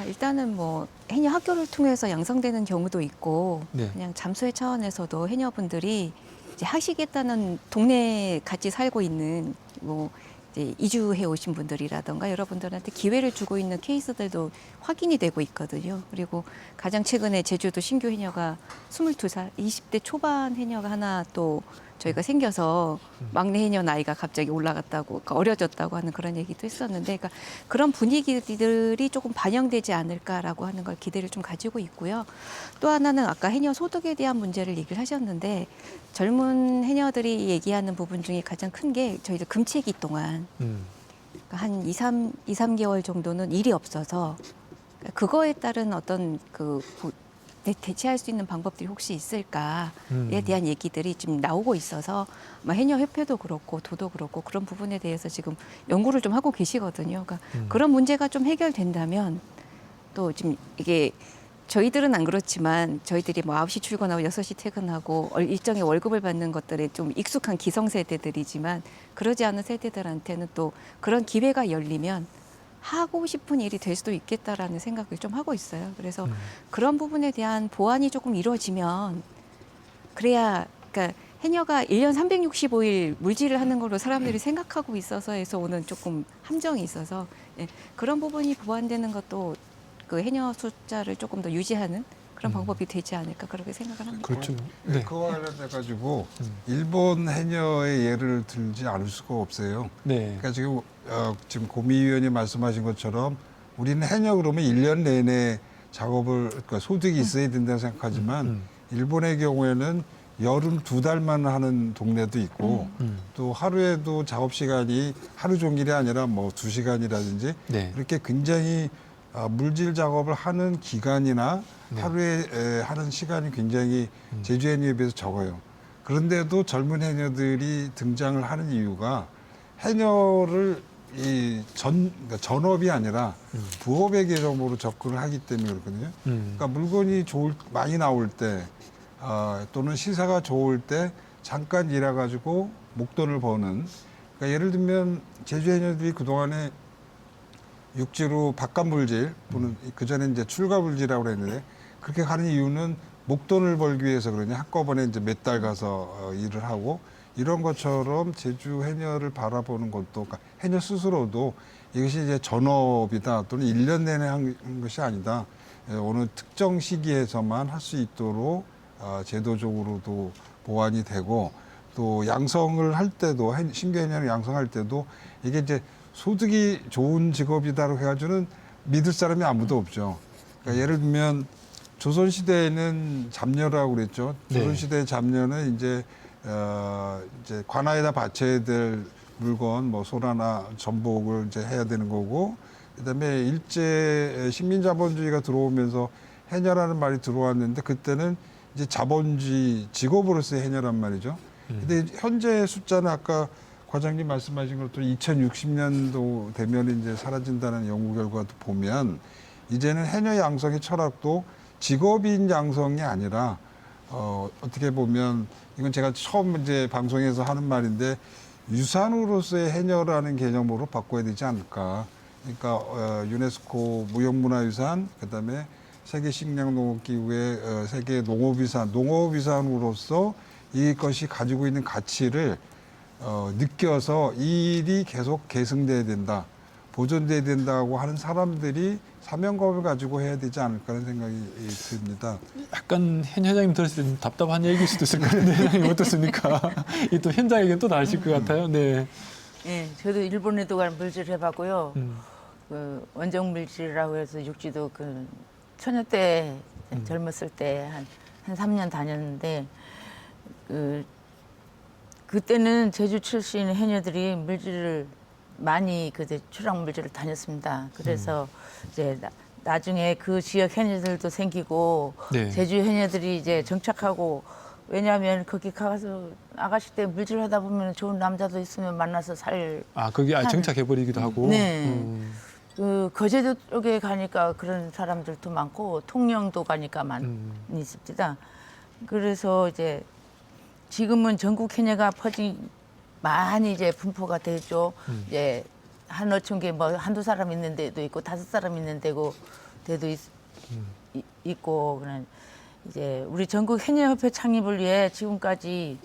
일단은 뭐 해녀 학교를 통해서 양성되는 경우도 있고 네. 그냥 잠수의 차원에서도 해녀분들이 이제 하시겠다는 동네에 같이 살고 있는 뭐 이제 이주해 오신 분들이라던가 여러분들한테 기회를 주고 있는 케이스들도 확인이 되고 있거든요. 그리고 가장 최근에 제주도 신규 해녀가 22살, 20대 초반 해녀가 하나 또 저희가 생겨서 막내 해녀 나이가 갑자기 올라갔다고, 그러니까 어려졌다고 하는 그런 얘기도 했었는데, 그러니까 그런 분위기들이 조금 반영되지 않을까라고 하는 걸 기대를 좀 가지고 있고요. 또 하나는 아까 해녀 소득에 대한 문제를 얘기를 하셨는데, 젊은 해녀들이 얘기하는 부분 중에 가장 큰 게 저희들 금체기 동안 그러니까 한 2, 3개월 정도는 일이 없어서 그거에 따른 어떤 대체할 수 있는 방법들이 혹시 있을까에 대한 얘기들이 지금 나오고 있어서 해녀협회도 그렇고 도도 그렇고 그런 부분에 대해서 지금 연구를 좀 하고 계시거든요. 그러니까 그런 문제가 좀 해결된다면 또 지금 이게 저희들은 안 그렇지만 저희들이 9시 출근하고 6시 퇴근하고 일정의 월급을 받는 것들에 좀 익숙한 기성세대들이지만 그러지 않은 세대들한테는 또 그런 기회가 열리면 하고 싶은 일이 될 수도 있겠다라는 생각을 좀 하고 있어요. 그래서 그런 부분에 대한 보완이 조금 이루어지면 그래야 그러니까 해녀가 1년 365일 물질을 하는 걸로 사람들이 생각하고 있어서에서 오는 조금 함정이 있어서 그런 부분이 보완되는 것도 그 해녀 숫자를 조금 더 유지하는 그런 방법이 되지 않을까 그렇게 생각을 합니다. 그렇죠. 네. 그와 관련돼 가지고 일본 해녀의 예를 들지 않을 수가 없어요. 네. 그러니까 지금 고미 의원이 말씀하신 것처럼 우리는 해녀 그러면 1년 내내 그러니까 소득이 있어야 된다고 생각하지만 일본의 경우에는 여름 2달만 하는 동네도 있고 또 하루에도 작업 시간이 하루 종일이 아니라 2시간이라든지 네. 그렇게 굉장히 물질 작업을 하는 기간이나 하루에 하는 시간이 굉장히 제주 해녀에 비해서 적어요. 그런데도 젊은 해녀들이 등장을 하는 이유가 해녀를 그러니까 전업이 아니라 부업의 개념으로 접근을 하기 때문에 그렇거든요. 그러니까 물건이 많이 나올 때 또는 시세가 좋을 때 잠깐 일해가지고 목돈을 버는. 그러니까 예를 들면 제주 해녀들이 그동안에 육지로 바깥물질 또는 그전에 이제 출가물질이라고 그랬는데 그렇게 가는 이유는 목돈을 벌기 위해서 그러냐 한꺼번에 이제 몇 달 가서 일을 하고 이런 것처럼 제주 해녀를 바라보는 것도 그러니까 해녀 스스로도 이것이 이제 전업이다 또는 1년 내내 한 것이 아니다. 어느 특정 시기에서만 할 수 있도록 제도적으로도 보완이 되고 또 양성을 할 때도 신규 해녀를 양성할 때도 이게 이제 소득이 좋은 직업이다라고 해가지고는 믿을 사람이 아무도 없죠. 그러니까 예를 들면 조선시대에는 잡녀라고 그랬죠. 네. 조선시대 잡녀는 이제 관아에다 바쳐야 될 물건, 소라나 전복을 이제 해야 되는 거고, 그다음에 일제 식민자본주의가 들어오면서 해녀라는 말이 들어왔는데 그때는 이제 자본주의 직업으로서의 해녀란 말이죠. 근데 현재 숫자는 아까 과장님 말씀하신 것처럼 2060년도 되면 이제 사라진다는 연구 결과도 보면 이제는 해녀 양성의 철학도 직업인 양성이 아니라 어떻게 보면 이건 제가 처음 이제 방송에서 하는 말인데 유산으로서의 해녀라는 개념으로 바꿔야 되지 않을까. 그러니까 유네스코 무형문화유산 그다음에 세계식량농업기구의 세계 농업유산으로서 이것이 가지고 있는 가치를 느껴서 이 일이 계속 계승돼야 된다, 보존돼야 된다고 하는 사람들이 사명감을 가지고 해야 되지 않을까라는 생각이 듭니다. 약간 해녀장님 들었을 때 좀 답답한 얘기일 수도 있을 것 같은데 회장님 어떻습니까? 이 또 현장 의견 또 다르실 것 같아요. 네. 네, 저도 일본에도 간 물질 해봤고요. 그 원정 물질이라고 해서 육지도 그 처녀 때 젊었을 때 한 3년 다녔는데 그때는 제주 출신 해녀들이 물질을 많이 출항 물질을 다녔습니다. 그래서 이제 나중에 그 지역 해녀들도 생기고 네. 제주 해녀들이 이제 정착하고 왜냐하면 거기 가서 아가씨 때 물질 하다 보면 좋은 남자도 있으면 만나서 거기 정착해버리기도 하고. 네. 그 거제도 쪽에 가니까 그런 사람들도 많고 통영도 가니까 많이 있습니다. 그래서 이제 지금은 전국 해녀가 많이 이제 분포가 되죠. 이제 한 어촌계 한두 사람 있는 데도 있고 5사람 있는 데도 있고 그런 이제 우리 전국 해녀협회 창립을 위해 지금까지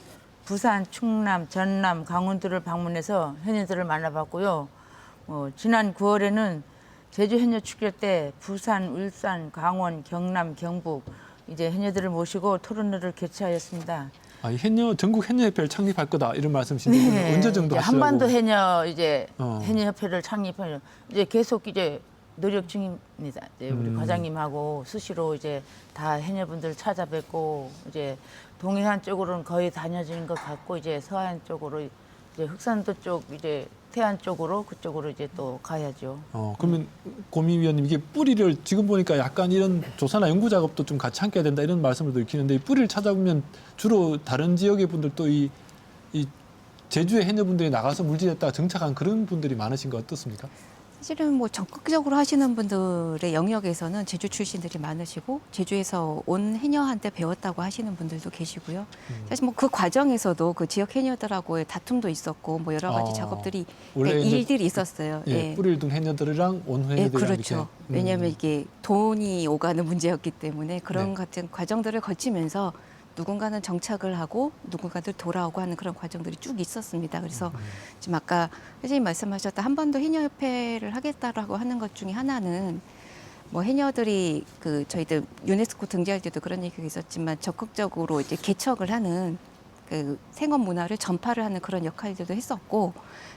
부산, 충남, 전남, 강원도를 방문해서 해녀들을 만나봤고요. 지난 9월에는 제주 해녀 축제 때 부산, 울산, 강원, 경남, 경북 이제 해녀들을 모시고 토론회를 개최하였습니다. 아, 이 해녀 전국 해녀협회를 창립할 거다 이런 말씀이신데 언제 정도 이제 하시려고? 한반도 해녀 이제 어. 해녀협회를 창립하려 이제 계속 이제 노력 중입니다. 이제 우리 음. 과장님하고 수시로 이제 다 해녀분들 찾아뵙고 이제 동해안 쪽으로는 거의 다녀지는 것 같고 이제 서해안 쪽으로 이제 흑산도 쪽 이제 태안 쪽으로 그쪽으로 이제 또 가야죠. 그러면 고미 위원님 이게 뿌리를 지금 보니까 약간 이런 조사나 연구 작업도 좀 같이 함께 해야 된다 이런 말씀을 드리는데 이 뿌리를 찾아보면 주로 다른 지역의 분들도 이 제주의 해녀분들이 나가서 물질했다가 정착한 그런 분들이 많으신 거 어떻습니까? 사실은 뭐 적극적으로 하시는 분들의 영역에서는 제주 출신들이 많으시고 제주에서 온 해녀한테 배웠다고 하시는 분들도 계시고요. 사실 뭐 그 과정에서도 그 지역 해녀들하고의 다툼도 있었고 뭐 여러 가지 작업들이 원래 이제 일들이 있었어요. 예, 뿌리를 둔 해녀들이랑 온 해녀들이랑 그렇죠. 이렇게. 왜냐하면 이게 돈이 오가는 문제였기 때문에 그런 네. 같은 과정들을 거치면서 누군가는 정착을 하고 누군가들 돌아오고 하는 그런 과정들이 쭉 있었습니다. 그래서 지금 아까 회장님 말씀하셨다 한반도 해녀협회를 하겠다라고 하는 것 중에 하나는 뭐 해녀들이 그 저희들 유네스코 등재할 때도 그런 얘기가 있었지만 적극적으로 이제 개척을 하는 그 생업 문화를 전파를 하는 그런 역할들도 했었고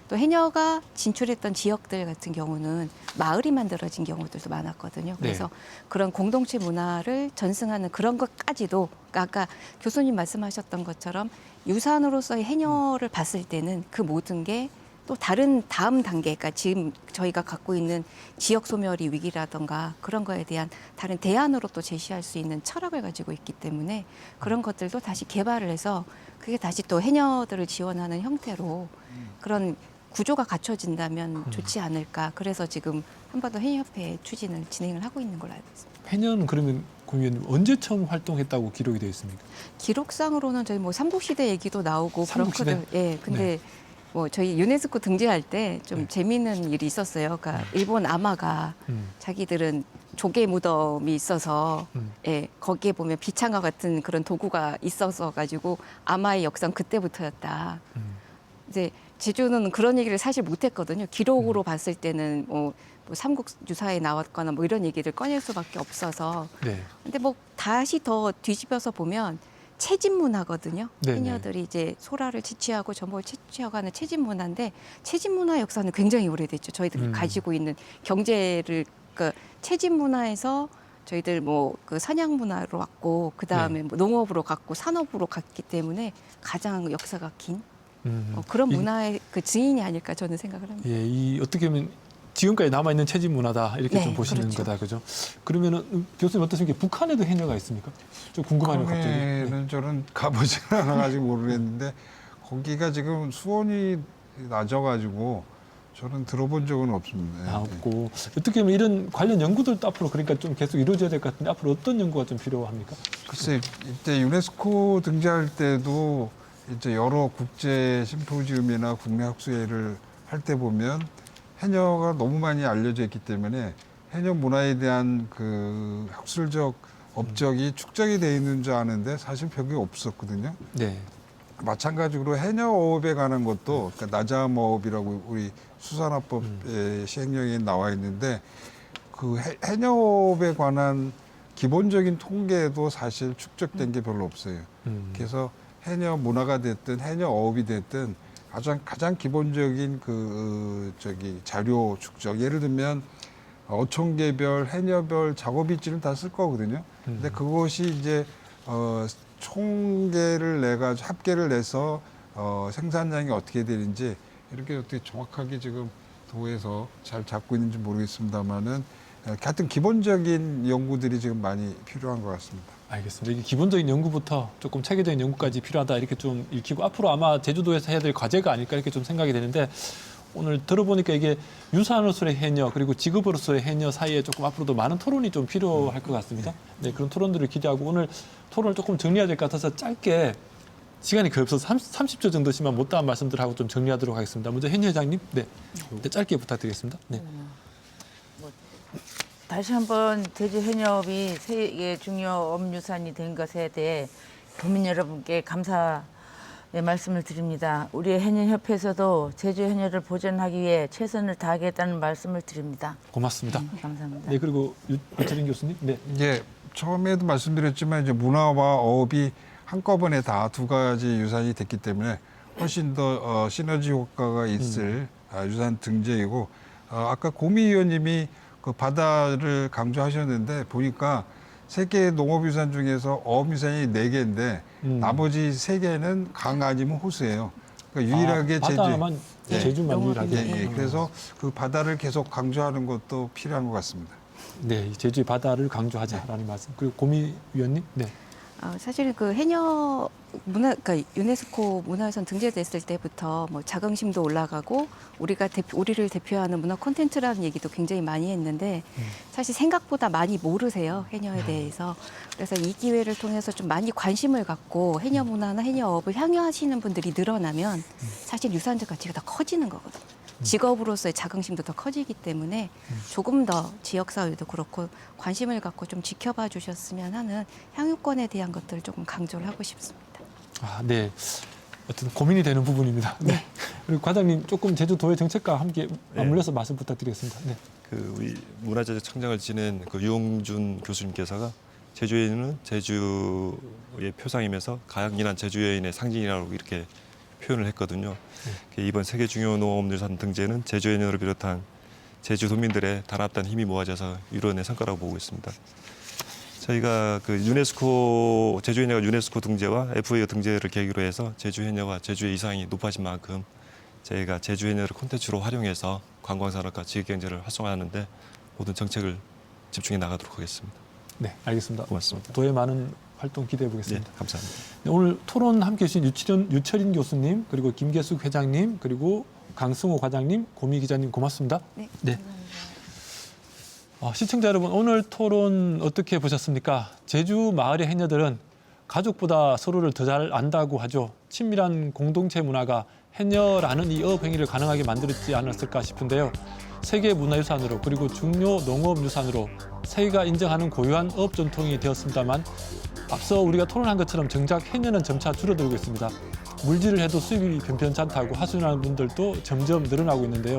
또 해녀가 진출했던 지역들 같은 경우는 마을이 만들어진 경우들도 많았거든요. 그래서 그런 공동체 문화를 전승하는 그런 것까지도 그러니까 아까 교수님 말씀하셨던 것처럼 유산으로서의 해녀를 봤을 때는 그 모든 게 또 다른 다음 단계, 그러니까 지금 저희가 갖고 있는 지역 소멸이 위기라던가 그런 거에 대한 다른 대안으로 또 제시할 수 있는 철학을 가지고 있기 때문에 그런 것들도 다시 개발을 해서 그게 다시 또 해녀들을 지원하는 형태로 그런 구조가 갖춰진다면 좋지 않을까. 그래서 지금 한반도 해녀협회 추진을 진행을 하고 있는 걸로 알고 있습니다. 해녀는 그러면 고미 위원님 언제 처음 활동했다고 기록이 되어 있습니까? 기록상으로는 저희 뭐 삼국시대 얘기도 나오고 삼국시대? 그렇거든. 예, 근데 뭐 저희 유네스코 등재할 때 좀 재미있는 일이 있었어요. 그러니까 일본 아마가 자기들은 조개 무덤이 있어서 예, 거기에 보면 비창과 같은 그런 도구가 있어서 가지고 아마의 역사는 그때부터였다. 이제 제주는 그런 얘기를 사실 못했거든요. 기록으로 봤을 때는 뭐 삼국 유사에 나왔거나 뭐 이런 얘기를 꺼낼 수밖에 없어서. 네. 근데 뭐 다시 더 뒤집어서 보면 채집 문화거든요. 네네. 해녀들이 이제 소라를 채취하고 전복을 채취하고 채집 문화인데 채집 문화 역사는 굉장히 오래됐죠. 저희들이 가지고 있는 경제를 그 채집 문화에서 저희들 뭐 그 사냥 문화로 왔고 그 다음에 뭐 농업으로 갔고 산업으로 갔기 때문에 가장 역사가 긴 그런 문화의 그 증인이 아닐까 저는 생각을 합니다. 예, 이 어떻게 보면 지금까지 남아 있는 채집 문화다 이렇게 네, 좀 보시는 그렇죠. 거다, 그죠? 그러면은 교수님 어떻습니까? 북한에도 해녀가 있습니까? 좀 궁금하네요, 갑자기. 거기는 저는 가보지는 않아가지고 모르겠는데 거기가 지금 수온이 낮아가지고 저는 들어본 적은 없습니다. 아, 없고 어떻게 보면 이런 관련 연구들도 앞으로 그러니까 좀 계속 이루어져야 될 것 같은데 앞으로 어떤 연구가 좀 필요합니까? 글쎄 이때 유네스코 등재할 때도 이제 여러 국제 심포지움이나 국내 학술회의를 할 때 보면 해녀가 너무 많이 알려져 있기 때문에 해녀 문화에 대한 그 학술적 업적이 축적이 돼 있는 줄 아는데 사실 별게 없었거든요. 네. 마찬가지로 해녀어업에 관한 것도 그러니까 나자어업이라고 우리 수산화법의 시행령에 나와 있는데 그 해녀업에 관한 기본적인 통계도 사실 축적된 게 별로 없어요. 그래서 해녀 문화가 됐든 해녀어업이 됐든 가장 기본적인 자료 축적 예를 들면 어촌계별 해녀별 작업일지는 다 쓸 거거든요. 근데 그것이 이제 총계를 내가지고 합계를 내서 생산량이 어떻게 되는지 이렇게 어떻게 정확하게 지금 도에서 잘 잡고 있는지 모르겠습니다만은 하여튼 기본적인 연구들이 지금 많이 필요한 것 같습니다. 알겠습니다. 이게 기본적인 연구부터 조금 체계적인 연구까지 필요하다 이렇게 좀 읽히고 앞으로 아마 제주도에서 해야 될 과제가 아닐까 이렇게 좀 생각이 되는데 오늘 들어보니까 이게 유산으로서의 해녀 그리고 직업으로서의 해녀 사이에 조금 앞으로도 많은 토론이 좀 필요할 것 같습니다. 네, 그런 토론들을 기대하고 오늘 토론을 조금 정리해야 될 것 같아서 짧게 시간이 거의 없어서 30초 정도씩만 못다한 말씀들 하고 좀 정리하도록 하겠습니다. 먼저 해녀 회장님, 네, 짧게 부탁드리겠습니다. 네. 다시 한번 제주 해녀업이 세계 중요 업유산이 된 것에 대해 도민 여러분께 감사의 말씀을 드립니다. 우리 해녀협회에서도 제주 해녀를 보존하기 위해 최선을 다하겠다는 말씀을 드립니다. 고맙습니다. 감사합니다. 네, 그리고 유철인 교수님, 네, 이제 처음에도 말씀드렸지만 이제 문화와 어업이 한꺼번에 다 두 가지 유산이 됐기 때문에 훨씬 더 시너지 효과가 있을 유산 등재이고 아까 고미 의원님이 그 바다를 강조하셨는데 보니까 세계 농업유산 중에서 어업유산이 4개인데 나머지 3개는 강 아니면 호수예요. 그러니까 유일하게 바다만 예. 제주만 유일하게. 예. 그래서 그 바다를 계속 강조하는 것도 필요한 것 같습니다. 네, 제주의 바다를 강조하자라는 말씀. 그리고 고미 위원님, 네. 사실 그 해녀 그러니까 유네스코 문화유산 등재됐을 때부터 뭐 자긍심도 올라가고 우리를 대표하는 문화 콘텐츠라는 얘기도 굉장히 많이 했는데 사실 생각보다 많이 모르세요, 해녀에 대해서. 그래서 이 기회를 통해서 좀 많이 관심을 갖고 해녀 문화나 해녀업을 향유하시는 분들이 늘어나면 사실 유산적 가치가 더 커지는 거거든요. 직업으로서의 자긍심도 더 커지기 때문에 조금 더 지역사회도 그렇고 관심을 갖고 좀 지켜봐 주셨으면 하는 향유권에 대한 것들을 조금 강조를 하고 싶습니다. 네. 어떤 고민이 되는 부분입니다. 네. 그리고 과장님 조금 제주도의 정책과 함께 맞물려서 말씀 부탁드리겠습니다. 네. 그 우리 문화재적 청장을 지낸 그 유홍준 교수님께서가 제주 여인은 제주의 표상이면서 가양진한 제주 여인의 상징이라고 이렇게 표현을 했거든요. 이번 세계 중요 농업유산 등재는 제주 여인을 비롯한 제주 도민들의 단합된 힘이 모아져서 이뤄낸 성과라고 보고 있습니다. 저희가 그 유네스코 제주 해녀가 유네스코 등재와 FAO 등재를 계기로 해서 제주 해녀와 제주의 이상이 높아진 만큼 저희가 제주 해녀를 콘텐츠로 활용해서 관광산업과 지역경제를 활성화하는데 모든 정책을 집중해 나가도록 하겠습니다. 네, 알겠습니다. 고맙습니다. 도의 많은 활동 기대해 보겠습니다. 네, 감사합니다. 네, 오늘 토론 함께해 주신 유철인 교수님, 그리고 김계숙 회장님, 그리고 강승호 과장님, 고미 기자님 고맙습니다. 네. 네. 시청자 여러분, 오늘 토론 어떻게 보셨습니까? 제주 마을의 해녀들은 가족보다 서로를 더 잘 안다고 하죠. 친밀한 공동체 문화가 해녀라는 이 어업 행위를 가능하게 만들었지 않았을까 싶은데요. 세계 문화유산으로 그리고 중요 농업유산으로 세계가 인정하는 고유한 어업 전통이 되었습니다만 앞서 우리가 토론한 것처럼 정작 해녀는 점차 줄어들고 있습니다. 물질을 해도 수입이 변변치 않다고 하소연하는 분들도 점점 늘어나고 있는데요.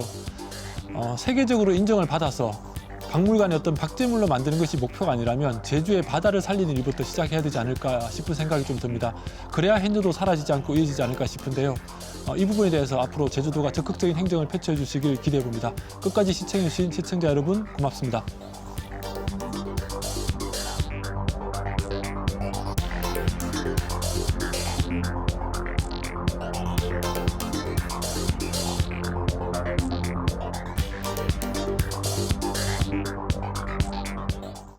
세계적으로 인정을 받아서 박물관의 어떤 박제물로 만드는 것이 목표가 아니라면 제주의 바다를 살리는 일부터 시작해야 되지 않을까 싶은 생각이 좀 듭니다. 그래야 해녀도 사라지지 않고 이어지지 않을까 싶은데요. 이 부분에 대해서 앞으로 제주도가 적극적인 행정을 펼쳐주시길 기대해 봅니다. 끝까지 시청해주신 시청자 여러분 고맙습니다.